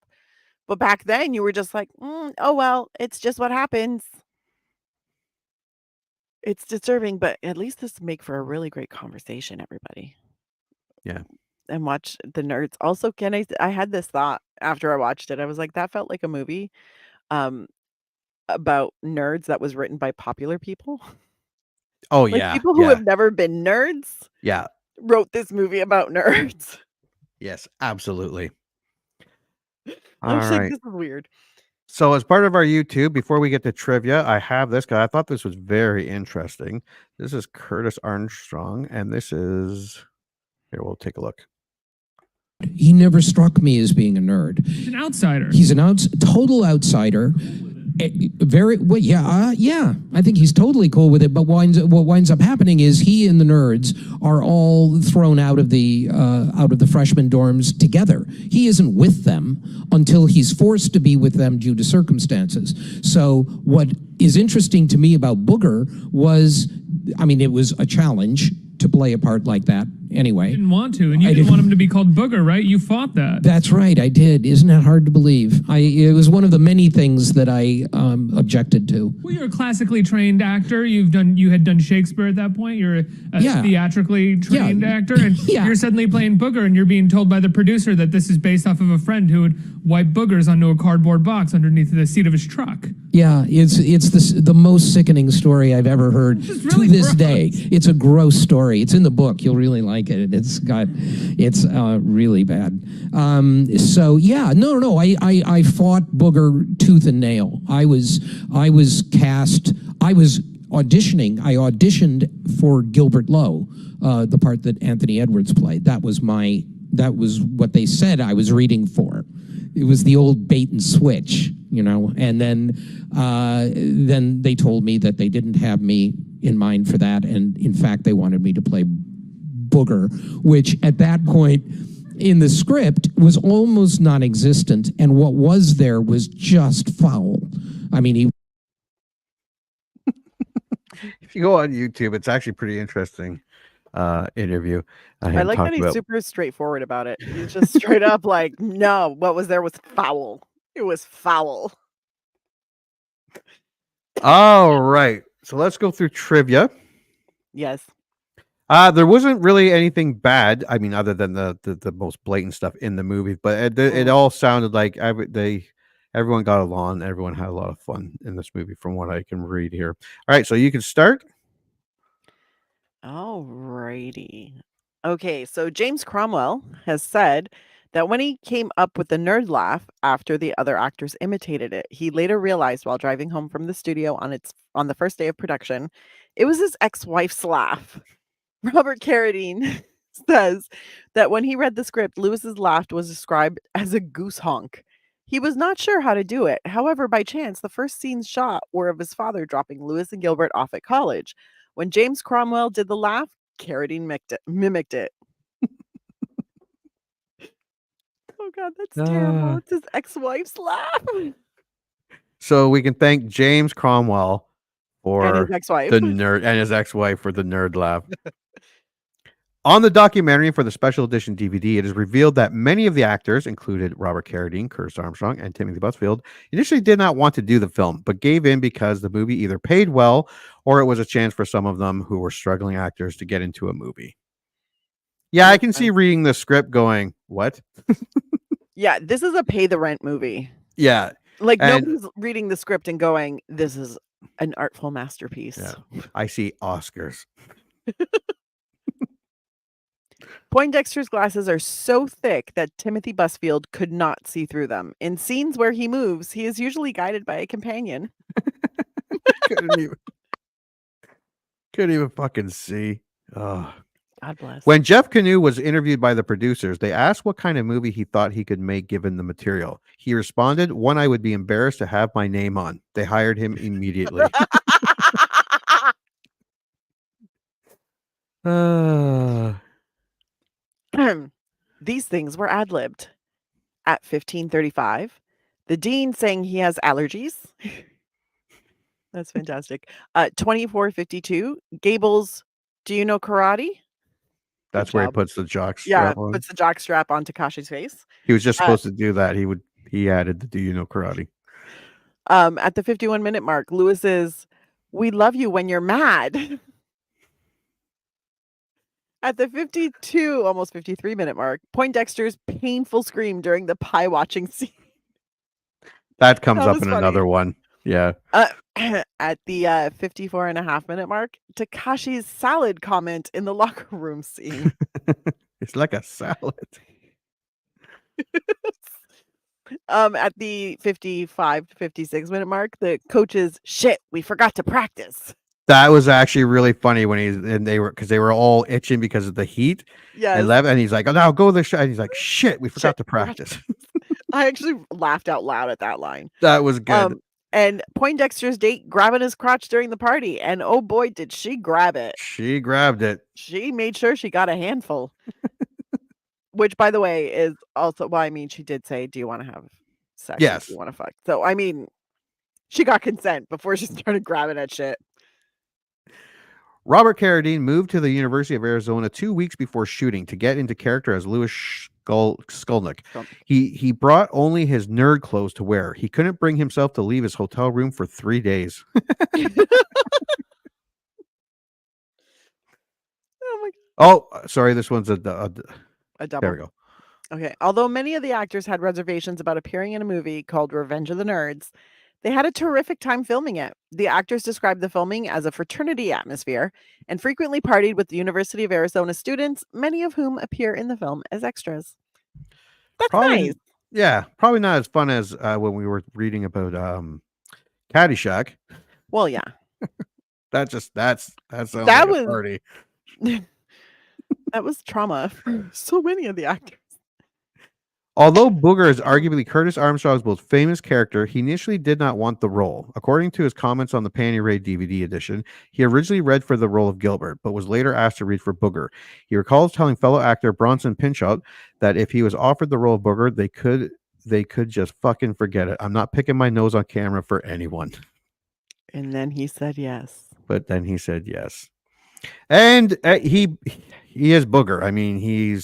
But back then you were just like, oh, well, it's just what happens. It's disturbing, but at least this make for a really great conversation, everybody. Yeah. And watch the nerds. Also, I had this thought after I watched it. I was like, that felt like a movie about nerds that was written by popular people. Oh, Like yeah. people who have never been nerds Yeah. wrote this movie about nerds. Yes, absolutely. I'm All just like, right. this is weird. So as part of our YouTube, before we get to trivia, I have this guy. I thought this was very interesting. This is Curtis Armstrong, and this is here. We'll take a look. He never struck me as being a nerd. He's an outsider. He's an total outsider. Very well, yeah. I think he's totally cool with it. But what winds up happening is he and the nerds are all thrown out of the freshman dorms together. He isn't with them until he's forced to be with them due to circumstances. So what is interesting to me about Booger was, I mean, it was a challenge to play a part like that. Anyway, You didn't want to, and you didn't want him to be called Booger, right? You fought that. That's right, I did. Isn't that hard to believe? It was one of the many things that I objected to. Well, you're a classically trained actor. You had done Shakespeare at that point. You're a Yeah. theatrically trained actor, and Yeah. you're suddenly playing Booger, and you're being told by the producer that this is based off of a friend who would wipe boogers onto a cardboard box underneath the seat of his truck. Yeah, it's the most sickening story I've ever heard This is really to this gross. day. It's a gross story. It's in the book. You'll really like like it. It's really bad. So yeah, no. I fought Booger tooth and nail. I was cast. I was auditioning. I auditioned for Gilbert Lowe, the part that Anthony Edwards played. That was what they said I was reading for. It was the old bait and switch, and then they told me that they didn't have me in mind for that, and in fact they wanted me to play Booger, which at that point in the script was almost non-existent, and what was there was just foul. I mean, he if you go on YouTube, it's actually pretty interesting interview. I like that he's super straightforward about it. He's just straight up like, no, what was there was foul. It was foul. All right. So let's go through trivia. Yes. There wasn't really anything bad. I mean, other than the most blatant stuff in the movie, but it all sounded like everyone got along. Everyone had a lot of fun in this movie, from what I can read here. All right, so you can start. All righty. Okay, so James Cromwell has said that when he came up with the nerd laugh after the other actors imitated it, he later realized while driving home from the studio on the first day of production, it was his ex-wife's laugh. Robert Carradine says that when he read the script, Lewis's laugh was described as a goose honk. He was not sure how to do it. However, by chance, the first scenes shot were of his father dropping Lewis and Gilbert off at college. When James Cromwell did the laugh, Carradine mimicked it. Oh God, that's terrible. It's his ex-wife's laugh. So we can thank James Cromwell for And his ex-wife. the nerd and his ex-wife for the nerd laugh. On the documentary for the special edition DVD, it is revealed that many of the actors, included Robert Carradine, Curtis Armstrong, and Timothy Busfield, initially did not want to do the film, but gave in because the movie either paid well or it was a chance for some of them who were struggling actors to get into a movie. Yeah, I can see reading the script going, what? Yeah, this is a pay the rent movie. Yeah. Like nobody's reading the script and going, this is an artful masterpiece. Yeah. I see Oscars. Poindexter's glasses are so thick that Timothy Busfield could not see through them. In scenes where he moves, he is usually guided by a companion. Couldn't even fucking see. Oh. God bless. When Jeff Canoe was interviewed by the producers, they asked what kind of movie he thought he could make given the material. He responded, "One I would be embarrassed to have my name on." They hired him immediately. These things were ad-libbed. At 15:35, the dean saying he has allergies. That's fantastic. 24:52, Gable's, do you know karate? That's where he puts the jock Yeah, strap on. puts the jock strap on Takashi's face. He was just supposed to do that. He added the "do you know karate?" At the 51-minute mark, Lewis is, "We love you when you're mad." At the 52, almost 53-minute mark, Poindexter's painful scream during the pie watching scene. That comes That up was in funny. another one. Yeah. At the 54.5-minute mark, Takashi's salad comment in the locker room scene. It's like a salad. At the 55 to 56-minute mark, the coach's, "Shit, we forgot to practice." That was actually really funny when they were all itching because of the heat. Yes. And he's like, "Oh no, go to the shot." And he's like, "Shit, we forgot to practice." I actually laughed out loud at that line. That was good. And Poindexter's date grabbing his crotch during the party, and oh boy, did she grab it. She grabbed it. She made sure she got a handful. Which, by the way, is also, well, I mean, she did say, "Do you want to have sex? Yes. Do you want to fuck?" So, I mean, she got consent before she started grabbing at shit. Robert Carradine moved to the University of Arizona 2 weeks before shooting to get into character as Louis Skolnick. He brought only his nerd clothes to wear. He couldn't bring himself to leave his hotel room for 3 days. Oh my God. Oh, sorry. This one's a double. There we go. Okay. Although many of the actors had reservations about appearing in a movie called Revenge of the Nerds, They had a terrific time filming it. The actors described the filming as a fraternity atmosphere and frequently partied with the University of Arizona students, many of whom appear in the film as extras. That's Probably, nice. yeah, probably not as fun as when we were reading about Caddyshack. Well, yeah. That sounds That like a was party. that was trauma for so many of the actors. Although Booger is arguably Curtis Armstrong's most famous character, he initially did not want the role. According to his comments on the Panty Raid DVD edition, he originally read for the role of Gilbert, but was later asked to read for Booger. He recalls telling fellow actor Bronson Pinchot that if he was offered the role of Booger, they could just fucking forget it. I'm not picking my nose on camera for anyone. And then he said yes. But then he said yes. And he is Booger. I mean,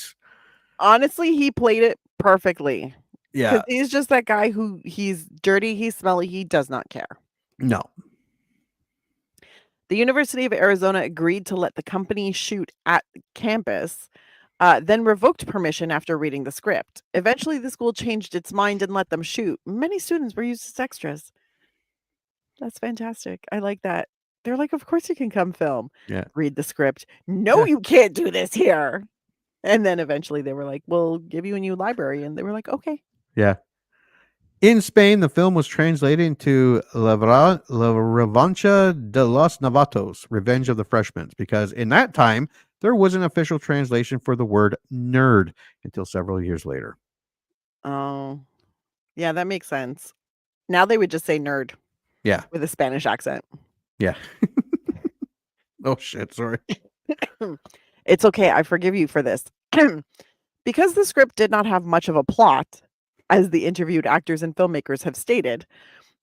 honestly, he played it perfectly. Yeah. 'Cause he's just that guy who he's dirty, he's smelly, he does not care. No. The University of Arizona agreed to let the company shoot at campus, then revoked permission after reading the script. Eventually, the school changed its mind and let them shoot. Many students were used as extras. That's fantastic. I like that. They're like, of course you can come film. Yeah. Read the script. No, you can't do this here. And then eventually they were like, we'll give you a new library. And they were like, okay. Yeah. In Spain, the film was translated into La Revancha de los Novatos, Revenge of the Freshmen, because in that time, there was an official translation for the word nerd until several years later. Oh, yeah, that makes sense. Now they would just say nerd. Yeah. With a Spanish accent. Yeah. Oh, shit. Sorry. It's okay. I forgive you for this. Because the script did not have much of a plot, as the interviewed actors and filmmakers have stated,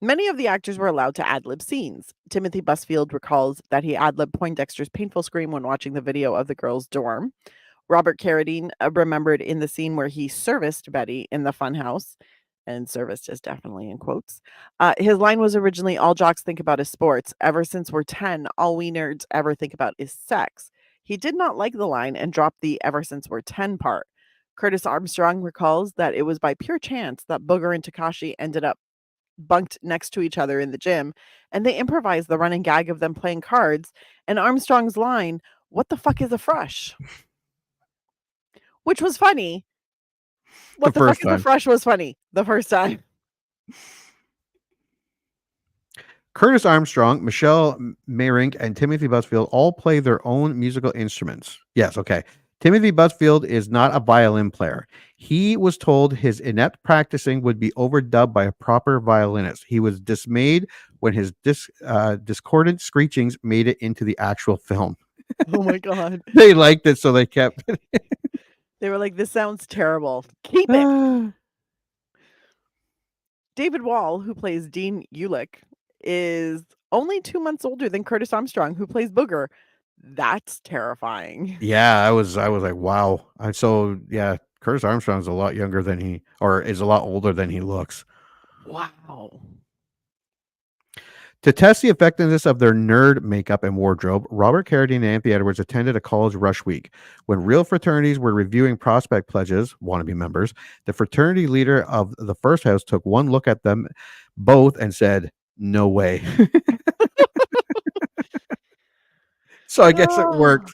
many of the actors were allowed to ad-lib scenes. Timothy Busfield recalls that he ad-libbed Poindexter's painful scream when watching the video of the girls' dorm. Robert Carradine remembered in the scene where he serviced Betty in the funhouse, and serviced is definitely in quotes. His line was originally, all jocks think about is sports. Ever since we're 10, all we nerds ever think about is sex. He did not like the line and dropped the ever since we're 10 part. Curtis Armstrong recalls that it was by pure chance that Booger and Takashi ended up bunked next to each other in the gym, and they improvised the running gag of them playing cards, and Armstrong's line, what the fuck is a frush? Which was funny. What the fuck is a frush was funny the first time. Curtis Armstrong, Michelle Meyrink, and Timothy Busfield all play their own musical instruments. Yes, okay. Timothy Busfield is not a violin player. He was told his inept practicing would be overdubbed by a proper violinist. He was dismayed when his discordant screechings made it into the actual film. Oh my God. They liked it, so they kept it. They were like, this sounds terrible. Keep it. David Wall, who plays Dean Ulick, is only 2 months older than Curtis Armstrong, who plays Booger. That's terrifying. Yeah, I was like, wow. Yeah, Curtis Armstrong's a lot younger than is a lot older than he looks. Wow. To test the effectiveness of their nerd makeup and wardrobe, Robert Carradine and Anthony Edwards attended a college rush week. When real fraternities were reviewing prospect pledges, wannabe members, the fraternity leader of the first house took one look at them both and said, no way. So I guess it worked.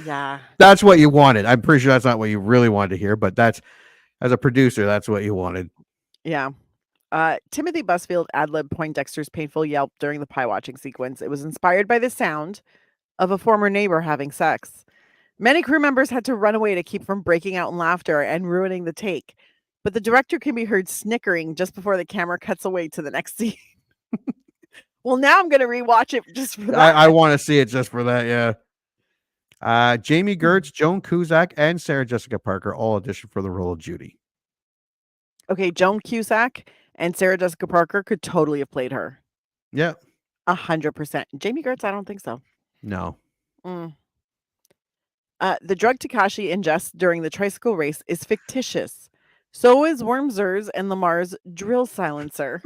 Yeah. That's what you wanted. I'm pretty sure that's not what you really wanted to hear, but as a producer, that's what you wanted. Yeah. Timothy Busfield ad-libbed Poindexter's painful yelp during the pie watching sequence. It was inspired by the sound of a former neighbor having sex. Many crew members had to run away to keep from breaking out in laughter and ruining the take. But the director can be heard snickering just before the camera cuts away to the next scene. Well, now I'm going to rewatch it just for that. I want to see it just for that, yeah. Jamie Gertz, Joan Cusack, and Sarah Jessica Parker all auditioned for the role of Judy. Okay, Joan Cusack and Sarah Jessica Parker could totally have played her. Yeah. 100%. Jamie Gertz, I don't think so. No. The drug Takashi ingests during the tricycle race is fictitious. So is Wormser's and Lamar's drill silencer.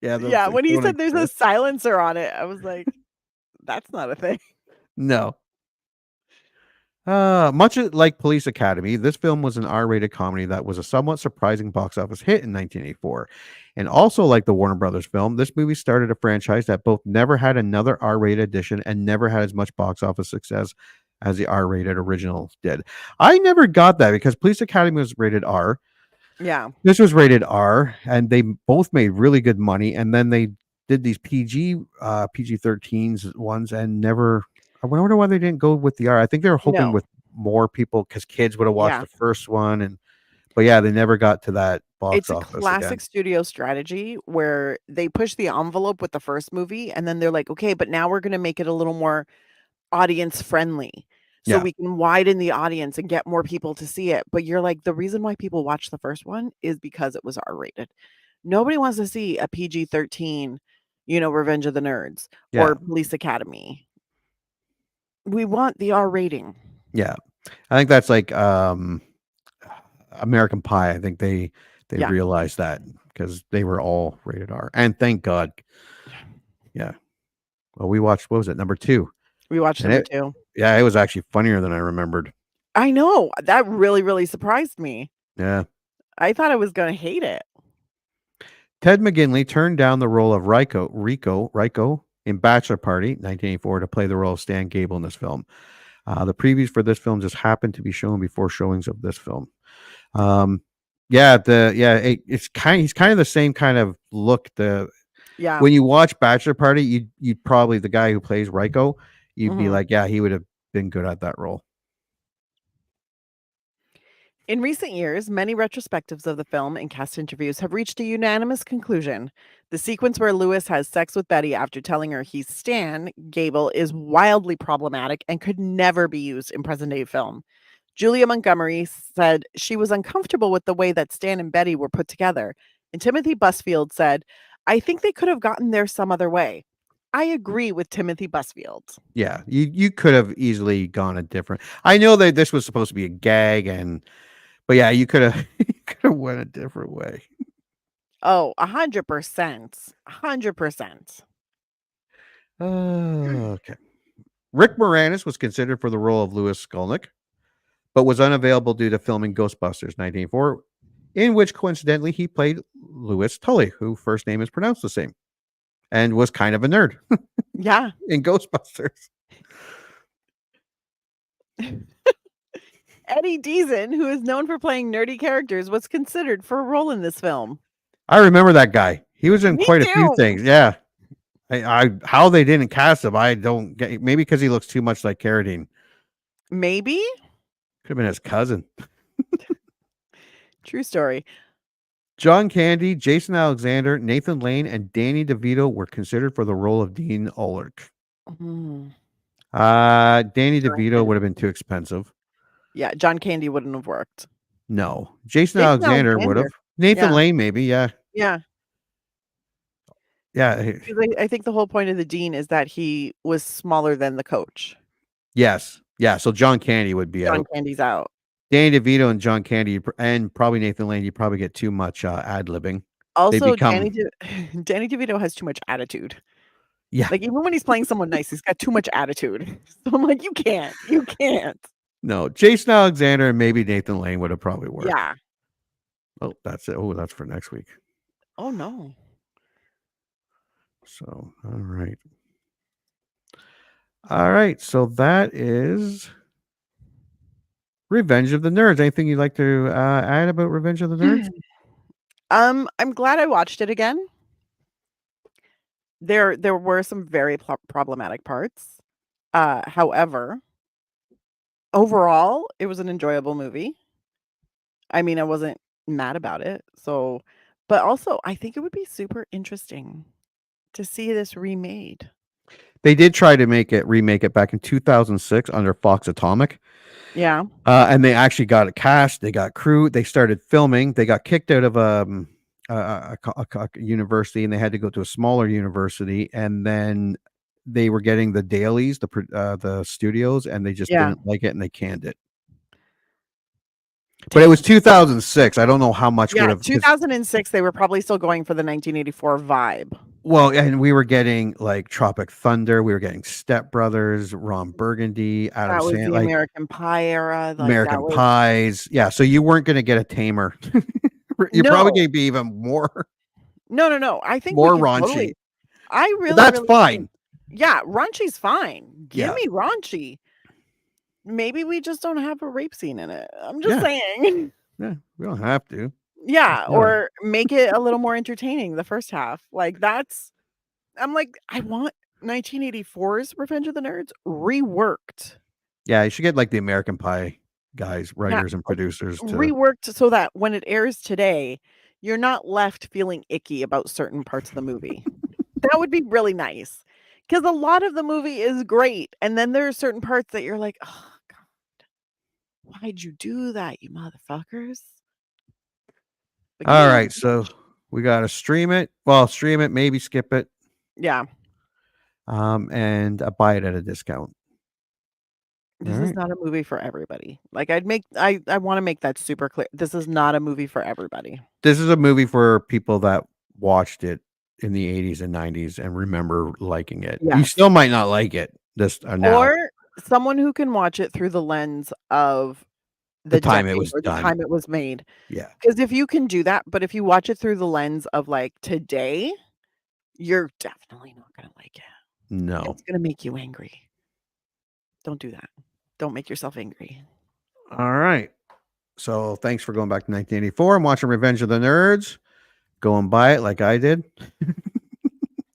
Yeah, when he said there's a silencer on it, I was like, that's not a thing. No. Much like Police Academy, this film was an R-rated comedy that was a somewhat surprising box office hit in 1984. And also like the Warner Brothers film, this movie started a franchise that both never had another R-rated edition and never had as much box office success as the R-rated original did. I never got that because Police Academy was rated R. Yeah. This was rated R, and they both made really good money. And then they did these PG-13s ones and never. I wonder why they didn't go with the R. I think they were hoping with more people because kids would have watched the first one, but yeah, they never got to that box office. It's a classic studio strategy where they push the envelope with the first movie, and then they're like, okay, but now we're going to make it a little more audience friendly. So we can widen the audience and get more people to see it. But you're like, the reason why people watch the first one is because it was R-rated. Nobody wants to see a PG-13, Revenge of the Nerds or Police Academy. We want the R rating. Yeah. I think that's like American Pie. I think they realized that because they were all rated R. And thank God. Yeah. Well, we watched, what was it, number 2? We watched number 2. Yeah, it was actually funnier than I remembered. I know. That really, really surprised me. Yeah. I thought I was going to hate it. Ted McGinley turned down the role of Rico in Bachelor Party, 1984, to play the role of Stan Gable in this film. The previews for this film just happened to be shown before showings of this film. He's kind of the same kind of look. When you watch Bachelor Party, you'd probably, the guy who plays Rico, you'd be like, yeah, he would have been good at that role. In recent years, many retrospectives of the film and cast interviews have reached a unanimous conclusion. The sequence where Lewis has sex with Betty after telling her he's Stan Gable is wildly problematic and could never be used in present-day film. Julia Montgomery said she was uncomfortable with the way that Stan and Betty were put together. And Timothy Busfield said, I think they could have gotten there some other way. I agree with Timothy Busfield. Yeah, you could have easily gone a different. I know that this was supposed to be a gag, but yeah, you could have went a different way. Oh, 100%. 100%. Okay. Rick Moranis was considered for the role of Louis Skolnick, but was unavailable due to filming Ghostbusters 1984, in which coincidentally he played Louis Tully, who first name is pronounced the same, and was kind of a nerd. Yeah. In Ghostbusters. Eddie Deason, who is known for playing nerdy characters, was considered for a role in this film. I remember that guy. He was in quite a few things. Yeah. I how they didn't cast him, I don't get. Maybe because he looks too much like Carradine. Maybe. Could have been his cousin. True story. John Candy, Jason Alexander, Nathan Lane, and Danny DeVito were considered for the role of Dean Ulrich. Mm. Danny DeVito would have been too expensive. Yeah, John Candy wouldn't have worked. No. Jason Alexander would have. Nathan Lane, maybe, yeah. Yeah. Yeah. I think the whole point of the dean is that he was smaller than the coach. Yes. Yeah, so John Candy would be out. John Candy's out. Danny DeVito and John Candy, and probably Nathan Lane, you probably get too much ad-libbing. Also, Danny DeVito has too much attitude. Yeah. Like, even when he's playing someone nice, he's got too much attitude. So I'm like, you can't. No, Jason Alexander and maybe Nathan Lane would have probably worked. Yeah. Oh, that's it. Oh, that's for next week. Oh, no. So, all right. All right. So that is Revenge of the Nerds. Anything you'd like to add about Revenge of the Nerds? I'm glad I watched it again. There were some very problematic parts. However, overall, it was an enjoyable movie. I mean, I wasn't mad about it. So, but also, I think it would be super interesting to see this remade. They did try to remake it back in 2006 under Fox Atomic. Yeah. And they actually got it cast. They got crew. They started filming. They got kicked out of a university, and they had to go to a smaller university. And then they were getting the dailies, the studios, and they just didn't like it, and they canned it. But it was 2006. I don't know how much would have. 2006. They were probably still going for the 1984 vibe. Well, and we were getting like Tropic Thunder. We were getting Step Brothers, Ron Burgundy, Adam That was the Sandler, like American Pie era. Like that American was Pies. Yeah, so you weren't going to get a tamer. You're probably going to be even more No. I think more we can raunchy. totally. I really, That's really fine. think- yeah, raunchy's fine. Give Yeah. me raunchy. Maybe we just don't have a rape scene in it. I'm just saying. Yeah, we don't have to. Yeah, Yeah. or make it a little more entertaining the first half. Like I'm like, I want 1984's Revenge of the Nerds reworked. Yeah, you should get like the American Pie guys, writers and producers to Reworked so that when it airs today, you're not left feeling icky about certain parts of the movie. That would be really nice. Because a lot of the movie is great. And then there are certain parts that you're like, oh, God, why'd you do that, you motherfuckers? But All yeah. right, so we got to stream it. Well, stream it, maybe skip it. Yeah. And buy it at a discount. This All is right. not a movie for everybody. Like I want to make that super clear. This is not a movie for everybody. This is a movie for people that watched it in the 80s and 90s and remember liking it. You Yes. still might not like it this now. Or someone who can watch it through the lens of The time it decade was or the done. time it was made. Yeah. Because if you can do that, but if you watch it through the lens of like today, you're definitely not gonna like it. No. It's gonna make you angry. Don't do that. Don't make yourself angry. All right. So thanks for going back to 1984 and watching Revenge of the Nerds. Go and buy it like I did.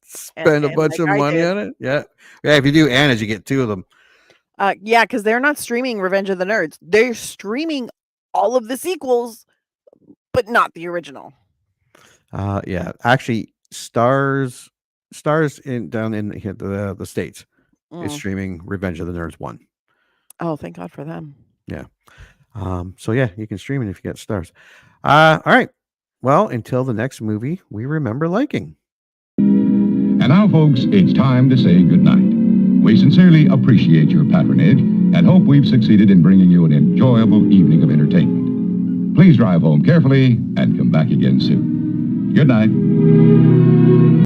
Spend a bunch of money on it. Yeah. Yeah. If you do Anna's, you get 2 of them. Yeah, because they're not streaming Revenge of the Nerds. They're streaming all of the sequels, but not the original. Yeah. Actually, Stars down in the States is streaming Revenge of the Nerds 1. Oh, thank God for them. Yeah. So yeah, you can stream it if you get Stars. All right. Well, until the next movie we remember liking. And now, folks, it's time to say goodnight. We sincerely appreciate your patronage and hope we've succeeded in bringing you an enjoyable evening of entertainment. Please drive home carefully and come back again soon. Good night.